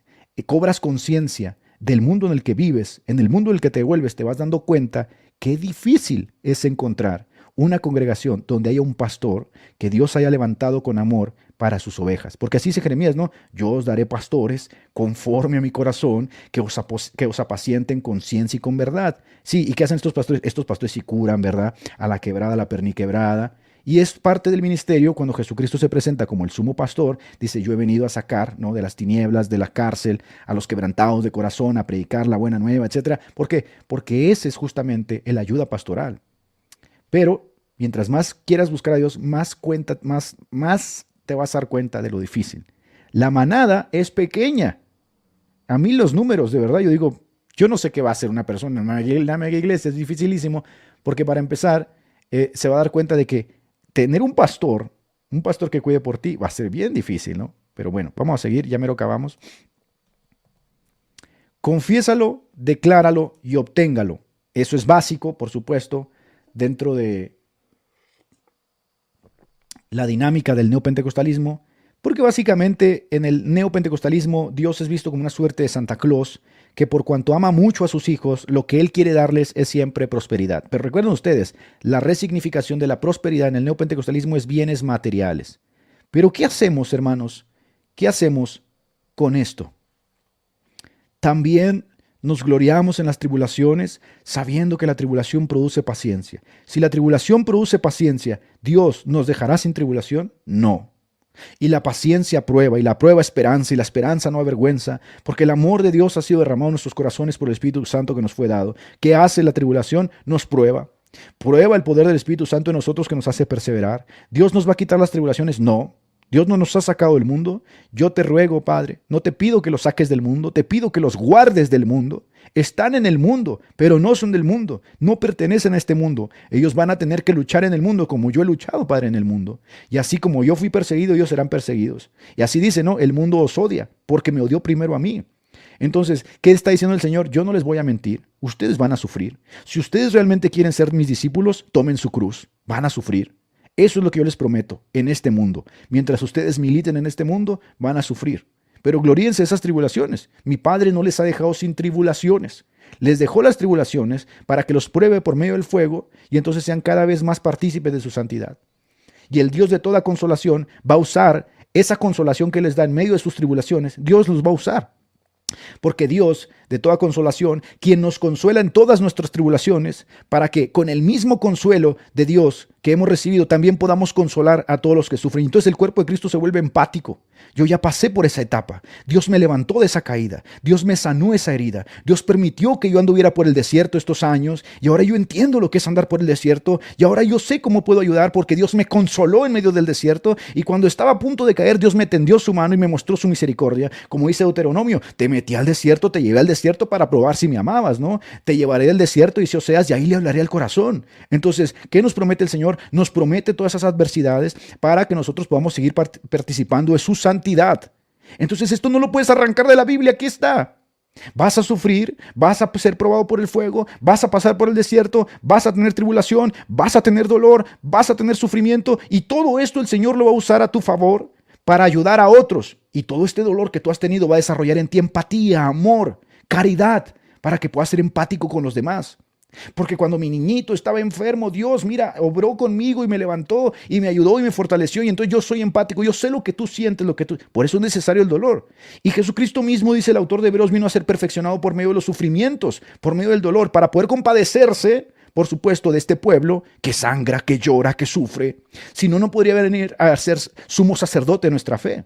cobras conciencia del mundo en el que vives, en el mundo en el que te vuelves, te vas dando cuenta qué difícil es encontrar una congregación donde haya un pastor que Dios haya levantado con amor para sus ovejas. Porque así dice Jeremías, ¿no? Yo os daré pastores conforme a mi corazón, que os apacienten con ciencia y con verdad. Sí, ¿y qué hacen estos pastores? Estos pastores sí curan, ¿verdad? A la quebrada, a la perniquebrada. Y es parte del ministerio cuando Jesucristo se presenta como el sumo pastor, dice, yo he venido a sacar, ¿no?, de las tinieblas, de la cárcel, a los quebrantados de corazón, a predicar la buena nueva, etc. ¿Por qué? Porque ese es justamente el ayuda pastoral. Pero mientras más quieras buscar a Dios, más te vas a dar cuenta de lo difícil. La manada es pequeña. A mí los números, de verdad, yo digo, yo no sé qué va a hacer una persona en una mega iglesia, es dificilísimo, porque para empezar, se va a dar cuenta de que tener un pastor que cuide por ti, va a ser bien difícil, ¿no? Pero bueno, vamos a seguir, ya mero acabamos. Confiésalo, decláralo y obténgalo. Eso es básico, por supuesto, dentro de la dinámica del neopentecostalismo, porque básicamente en el neopentecostalismo Dios es visto como una suerte de Santa Claus, que por cuanto ama mucho a sus hijos, lo que Él quiere darles es siempre prosperidad. Pero recuerden ustedes, la resignificación de la prosperidad en el neopentecostalismo es bienes materiales. Pero ¿qué hacemos, hermanos? ¿Qué hacemos con esto? También nos gloriamos en las tribulaciones, sabiendo que la tribulación produce paciencia. Si la tribulación produce paciencia, ¿Dios nos dejará sin tribulación? No. Y la paciencia prueba, y la prueba esperanza, y la esperanza no avergüenza, porque el amor de Dios ha sido derramado en nuestros corazones por el Espíritu Santo que nos fue dado. ¿Qué hace la tribulación? Nos prueba. Prueba el poder del Espíritu Santo en nosotros que nos hace perseverar. ¿Dios nos va a quitar las tribulaciones? No. Dios no nos ha sacado del mundo. Yo te ruego, Padre, no te pido que los saques del mundo, te pido que los guardes del mundo. Están en el mundo, pero no son del mundo, no pertenecen a este mundo. Ellos van a tener que luchar en el mundo como yo he luchado, Padre, en el mundo. Y así como yo fui perseguido, ellos serán perseguidos. Y así dice, ¿no? El mundo os odia porque me odió primero a mí. Entonces, ¿qué está diciendo el Señor? Yo no les voy a mentir, ustedes van a sufrir. Si ustedes realmente quieren ser mis discípulos, tomen su cruz, van a sufrir. Eso es lo que yo les prometo en este mundo. Mientras ustedes militen en este mundo, van a sufrir. Pero gloríense esas tribulaciones. Mi Padre no les ha dejado sin tribulaciones. Les dejó las tribulaciones para que los pruebe por medio del fuego y entonces sean cada vez más partícipes de su santidad. Y el Dios de toda consolación va a usar esa consolación que les da en medio de sus tribulaciones, Dios los va a usar. Porque Dios, de toda consolación, quien nos consuela en todas nuestras tribulaciones, para que con el mismo consuelo de Dios que hemos recibido, también podamos consolar a todos los que sufren. Entonces el cuerpo de Cristo se vuelve empático. Yo ya pasé por esa etapa. Dios me levantó de esa caída. Dios me sanó esa herida. Dios permitió que yo anduviera por el desierto estos años. Y ahora yo entiendo lo que es andar por el desierto. Y ahora yo sé cómo puedo ayudar porque Dios me consoló en medio del desierto. Y cuando estaba a punto de caer, Dios me tendió su mano y me mostró su misericordia. Como dice Deuteronomio, te metí al desierto, te llevé al desierto para probar si me amabas, ¿no? Te llevaré del desierto, dice Oseas, y ahí le hablaré al corazón. Entonces, ¿qué nos promete el Señor? Nos promete todas esas adversidades para que nosotros podamos seguir participando de su santidad. Entonces, esto no lo puedes arrancar de la Biblia, aquí está. Vas a sufrir, vas a ser probado por el fuego, vas a pasar por el desierto, vas a tener tribulación, vas a tener dolor, vas a tener sufrimiento, y todo esto el Señor lo va a usar a tu favor para ayudar a otros. Y todo este dolor que tú has tenido va a desarrollar en ti empatía, amor, caridad, para que puedas ser empático con los demás. Porque cuando mi niñito estaba enfermo, Dios, mira, obró conmigo y me levantó y me ayudó y me fortaleció, y entonces yo soy empático, yo sé lo que tú sientes, por eso es necesario el dolor. Y Jesucristo mismo, dice el autor de Hebreos, vino a ser perfeccionado por medio de los sufrimientos, por medio del dolor, para poder compadecerse, por supuesto, de este pueblo que sangra, que llora, que sufre. Si no, no podría venir a ser sumo sacerdote de nuestra fe.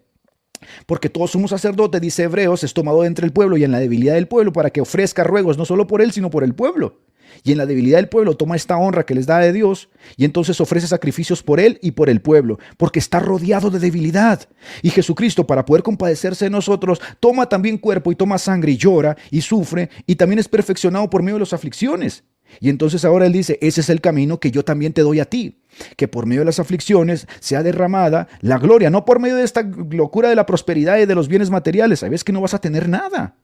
Porque todo sumo sacerdote, dice Hebreos, es tomado de entre el pueblo y en la debilidad del pueblo para que ofrezca ruegos no solo por él, sino por el pueblo. Y en la debilidad del pueblo toma esta honra que les da de Dios y entonces ofrece sacrificios por él y por el pueblo, porque está rodeado de debilidad. Y Jesucristo, para poder compadecerse de nosotros, toma también cuerpo y toma sangre y llora y sufre, y también es perfeccionado por medio de las aflicciones. Y entonces ahora él dice, ese es el camino que yo también te doy a ti, que por medio de las aflicciones sea derramada la gloria, no por medio de esta locura de la prosperidad y de los bienes materiales. Hay veces que no vas a tener nada.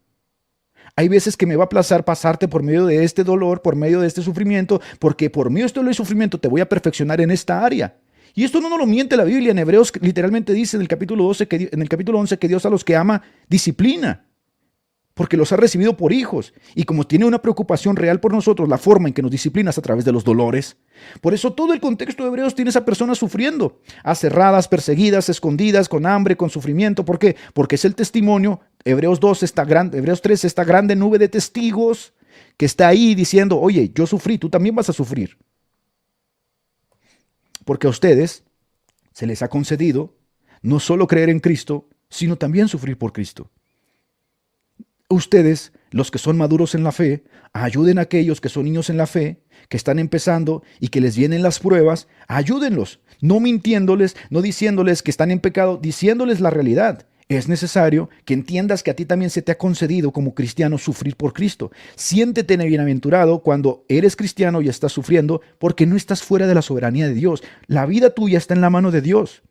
Hay veces que me va a plazar pasarte por medio de este dolor, por medio de este sufrimiento, porque por medio de este dolor y sufrimiento te voy a perfeccionar en esta área. Y esto no nos lo miente la Biblia. En Hebreos literalmente dice en el capítulo 11 que Dios a los que ama disciplina, porque los ha recibido por hijos. Y como tiene una preocupación real por nosotros, la forma en que nos disciplinas a través de los dolores. Por eso todo el contexto de Hebreos tiene a personas sufriendo, aserradas, perseguidas, escondidas, con hambre, con sufrimiento. ¿Por qué? Porque es el testimonio. Hebreos 3, esta grande nube de testigos que está ahí diciendo, oye, yo sufrí, tú también vas a sufrir. Porque a ustedes se les ha concedido no solo creer en Cristo, sino también sufrir por Cristo. Ustedes, los que son maduros en la fe, ayuden a aquellos que son niños en la fe, que están empezando y que les vienen las pruebas, ayúdenlos, no mintiéndoles, no diciéndoles que están en pecado, diciéndoles la realidad. Es necesario que entiendas que a ti también se te ha concedido como cristiano sufrir por Cristo. Siéntete bienaventurado cuando eres cristiano y estás sufriendo, porque no estás fuera de la soberanía de Dios. La vida tuya está en la mano de Dios.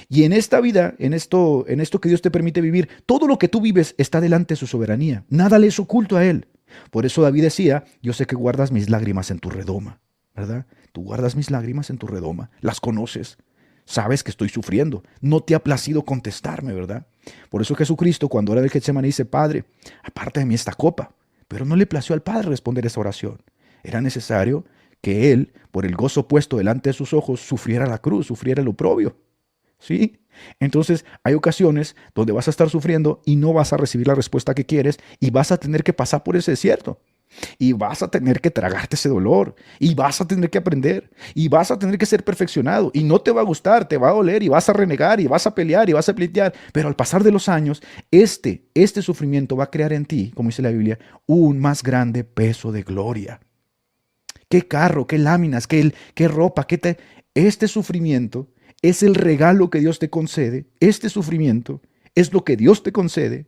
Y en esta vida, en esto que Dios te permite vivir, todo lo que tú vives está delante de su soberanía. Nada le es oculto a Él. Por eso David decía, yo sé que guardas mis lágrimas en tu redoma, ¿verdad? Tú guardas mis lágrimas en tu redoma, las conoces, sabes que estoy sufriendo, no te ha placido contestarme, ¿verdad? Por eso Jesucristo, cuando ora del Getsemaní, dice, Padre, aparte de mí esta copa. Pero no le plació al Padre responder esa oración. Era necesario que Él, por el gozo puesto delante de sus ojos, sufriera la cruz, sufriera el oprobio. ¿Sí? Entonces hay ocasiones donde vas a estar sufriendo y no vas a recibir la respuesta que quieres y vas a tener que pasar por ese desierto y vas a tener que tragarte ese dolor y vas a tener que aprender y vas a tener que ser perfeccionado y no te va a gustar, te va a doler y vas a renegar y vas a pelear y vas a pleitear, pero al pasar de los años este sufrimiento va a crear en ti, como dice la Biblia, un más grande peso de gloria. ¿Qué carro, qué láminas, qué ropa, este sufrimiento es el regalo que Dios te concede, este sufrimiento es lo que Dios te concede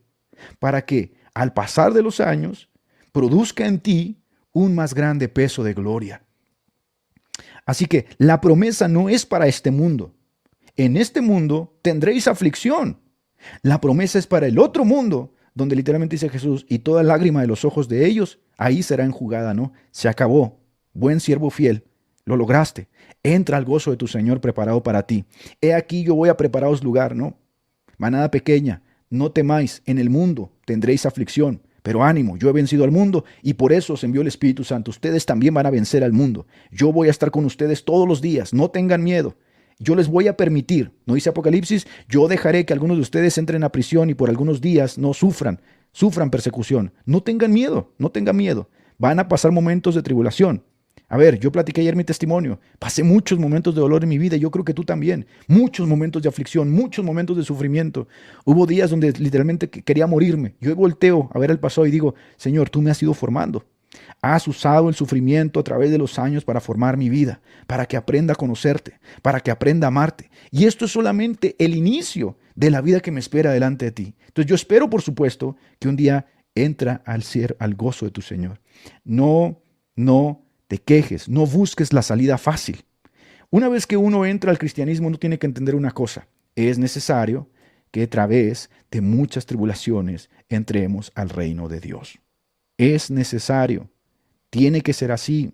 para que al pasar de los años produzca en ti un más grande peso de gloria. Así que la promesa no es para este mundo. En este mundo tendréis aflicción. La promesa es para el otro mundo, donde literalmente dice Jesús, y toda lágrima de los ojos de ellos, ahí será enjugada, ¿no? Se acabó. Buen siervo fiel. Lo lograste. Entra al gozo de tu Señor preparado para ti. He aquí yo voy a prepararos lugar, ¿no? Manada pequeña, no temáis, en el mundo tendréis aflicción, pero ánimo, yo he vencido al mundo y por eso os envió el Espíritu Santo. Ustedes también van a vencer al mundo. Yo voy a estar con ustedes todos los días, no tengan miedo. Yo les voy a permitir, no dice Apocalipsis, yo dejaré que algunos de ustedes entren a prisión y por algunos días no sufran persecución. No tengan miedo, no tengan miedo. Van a pasar momentos de tribulación. A ver, yo platiqué ayer mi testimonio. Pasé muchos momentos de dolor en mi vida y yo creo que tú también. Muchos momentos de aflicción, muchos momentos de sufrimiento. Hubo días donde literalmente quería morirme. Yo volteo a ver el pasado y digo, Señor, tú me has ido formando. Has usado el sufrimiento a través de los años para formar mi vida, para que aprenda a conocerte, para que aprenda a amarte. Y esto es solamente el inicio de la vida que me espera delante de ti. Entonces yo espero, por supuesto, que un día entra al gozo de tu Señor. No te quejes, no busques la salida fácil. Una vez que uno entra al cristianismo, uno tiene que entender una cosa. Es necesario que a través de muchas tribulaciones entremos al reino de Dios. Es necesario. Tiene que ser así.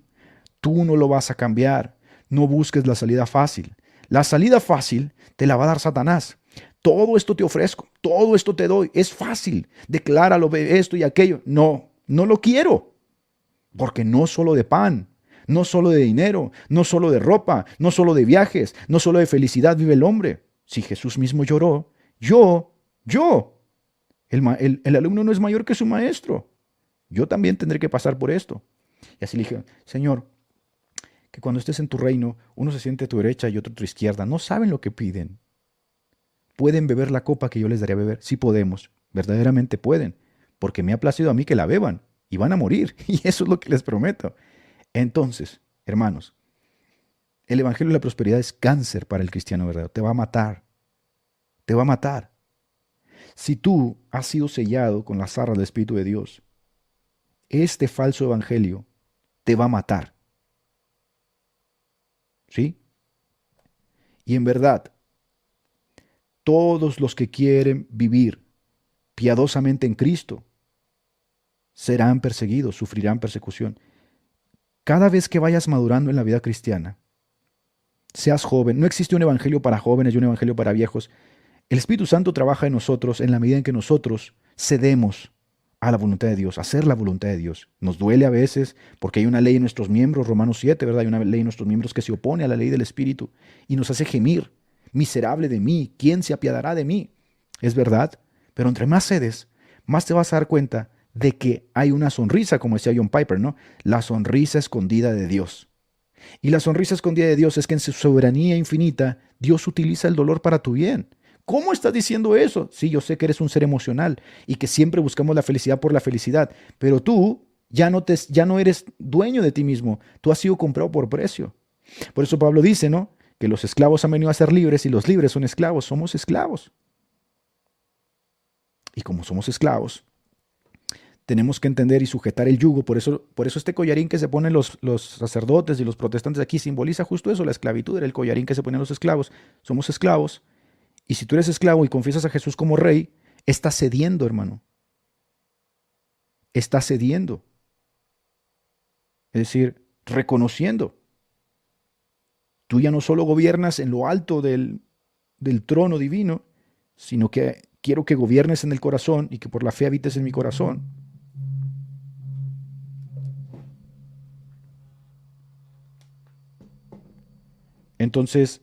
Tú no lo vas a cambiar. No busques la salida fácil. La salida fácil te la va a dar Satanás. Todo esto te ofrezco, todo esto te doy. Es fácil. Decláralo, ve esto y aquello. No, no lo quiero. Porque no solo de pan, no solo de dinero, no solo de ropa, no solo de viajes, no solo de felicidad vive el hombre. Si Jesús mismo lloró, el alumno no es mayor que su maestro. Yo también tendré que pasar por esto. Y así le dije, Señor, que cuando estés en tu reino, uno se siente a tu derecha y otro a tu izquierda. No saben lo que piden. ¿Pueden beber la copa que yo les daré a beber? Sí podemos, verdaderamente pueden, porque me ha placido a mí que la beban y van a morir. Y eso es lo que les prometo. Entonces, hermanos, el evangelio de la prosperidad es cáncer para el cristiano verdadero. Te va a matar. Te va a matar. Si tú has sido sellado con las arras del Espíritu de Dios, este falso evangelio te va a matar. ¿Sí? Y en verdad, todos los que quieren vivir piadosamente en Cristo serán perseguidos, sufrirán persecución. Cada vez que vayas madurando en la vida cristiana, seas joven, no existe un evangelio para jóvenes y un evangelio para viejos. El Espíritu Santo trabaja en nosotros en la medida en que nosotros cedemos a la voluntad de Dios, hacer la voluntad de Dios. Nos duele a veces porque hay una ley en nuestros miembros, Romanos 7, ¿verdad? Hay una ley en nuestros miembros que se opone a la ley del Espíritu y nos hace gemir. Miserable de mí, ¿quién se apiadará de mí? Es verdad, pero entre más cedes, más te vas a dar cuenta de que hay una sonrisa, como decía John Piper, ¿no? La sonrisa escondida de Dios. Y la sonrisa escondida de Dios es que en su soberanía infinita, Dios utiliza el dolor para tu bien. ¿Cómo estás diciendo eso? Sí, yo sé que eres un ser emocional y que siempre buscamos la felicidad por la felicidad, pero tú ya no eres dueño de ti mismo. Tú has sido comprado por precio. Por eso Pablo dice, ¿no? Que los esclavos han venido a ser libres y los libres son esclavos. Somos esclavos. Y como somos esclavos, tenemos que entender y sujetar el yugo. Por eso este collarín que se ponen los sacerdotes y los protestantes aquí simboliza justo eso, la esclavitud. Era el collarín que se ponían los esclavos. Somos esclavos. Y si tú eres esclavo y confiesas a Jesús como rey, estás cediendo, hermano. Estás cediendo. Es decir, reconociendo. Tú ya no solo gobiernas en lo alto del trono divino, sino que quiero que gobiernes en el corazón y que por la fe habites en mi corazón. Entonces,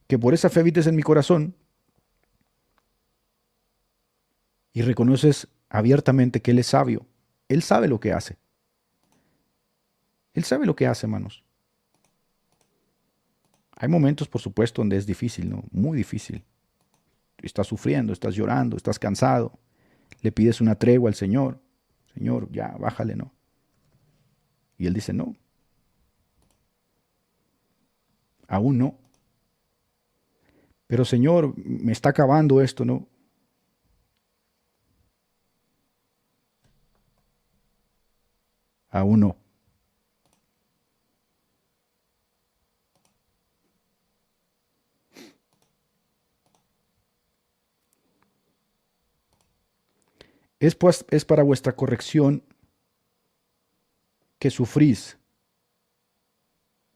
que por esa fe habites en mi corazón y reconoces abiertamente que Él es sabio. Él sabe lo que hace. Él sabe lo que hace, hermanos. Hay momentos, por supuesto, donde es difícil, ¿no? Muy difícil. Estás sufriendo, estás llorando, estás cansado. Le pides una tregua al Señor. Señor, ya, bájale, ¿no? Y Él dice, no. Aún no. Pero Señor, me está acabando esto, ¿no? Aún no. Es para vuestra corrección que sufrís.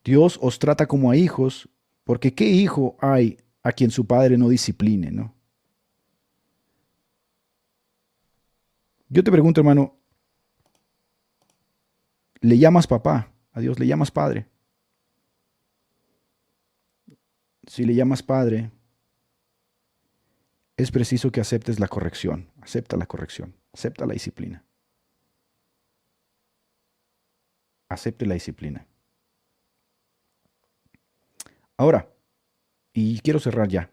Dios os trata como a hijos, porque ¿qué hijo hay a quien su padre no discipline, no? Yo te pregunto, hermano, ¿le llamas papá? A Dios le llamas padre. si le llamas padre, es preciso que aceptes la corrección. Acepta la corrección. Acepta la disciplina. Acepte la disciplina. Ahora, y quiero cerrar ya.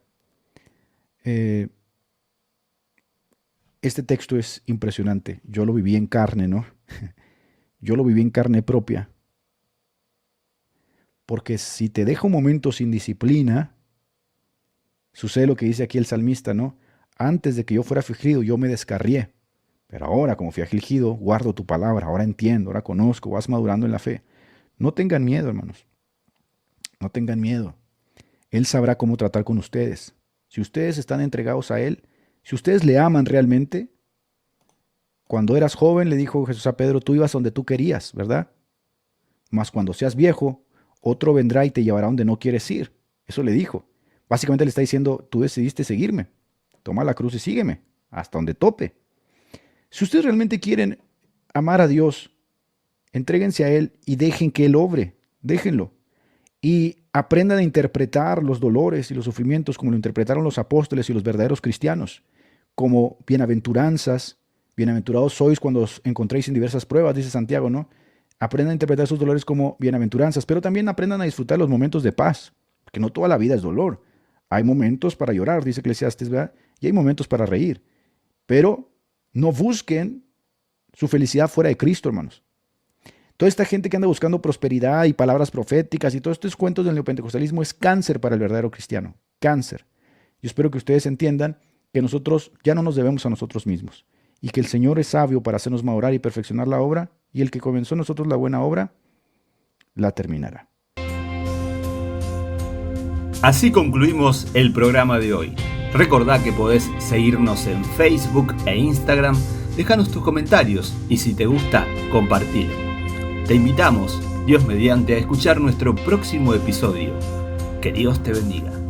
Este texto es impresionante. Yo lo viví en carne, ¿no? Yo lo viví en carne propia. Porque si te dejo un momento sin disciplina, sucede lo que dice aquí el salmista, ¿no? Antes de que yo fuera afligido, yo me descarrié. Pero ahora, como fui afligido, guardo tu palabra. Ahora entiendo, ahora conozco, vas madurando en la fe. No tengan miedo, hermanos. No tengan miedo. Él sabrá cómo tratar con ustedes. Si ustedes están entregados a Él, si ustedes le aman realmente, cuando eras joven, le dijo Jesús a Pedro, tú ibas donde tú querías, ¿verdad? Mas cuando seas viejo, otro vendrá y te llevará donde no quieres ir. Eso le dijo. Básicamente le está diciendo, tú decidiste seguirme. Toma la cruz y sígueme, hasta donde tope. Si ustedes realmente quieren amar a Dios, entréguense a Él y dejen que Él obre. Déjenlo. Y aprendan a interpretar los dolores y los sufrimientos como lo interpretaron los apóstoles y los verdaderos cristianos, como bienaventuranzas. Bienaventurados sois cuando os encontréis en diversas pruebas, dice Santiago, ¿no? Aprendan a interpretar esos dolores como bienaventuranzas, pero también aprendan a disfrutar los momentos de paz, porque no toda la vida es dolor. Hay momentos para llorar, dice Eclesiastes, ¿verdad? Y hay momentos para reír. Pero no busquen su felicidad fuera de Cristo, hermanos. Toda esta gente que anda buscando prosperidad y palabras proféticas y todos estos cuentos del neopentecostalismo es cáncer para el verdadero cristiano. Cáncer. Yo espero que ustedes entiendan que nosotros ya no nos debemos a nosotros mismos y que el Señor es sabio para hacernos madurar y perfeccionar la obra, y el que comenzó en nosotros la buena obra, la terminará. Así concluimos el programa de hoy. Recordá que podés seguirnos en Facebook e Instagram, dejanos tus comentarios y si te gusta, compartilo. Te invitamos, Dios mediante, a escuchar nuestro próximo episodio. Que Dios te bendiga.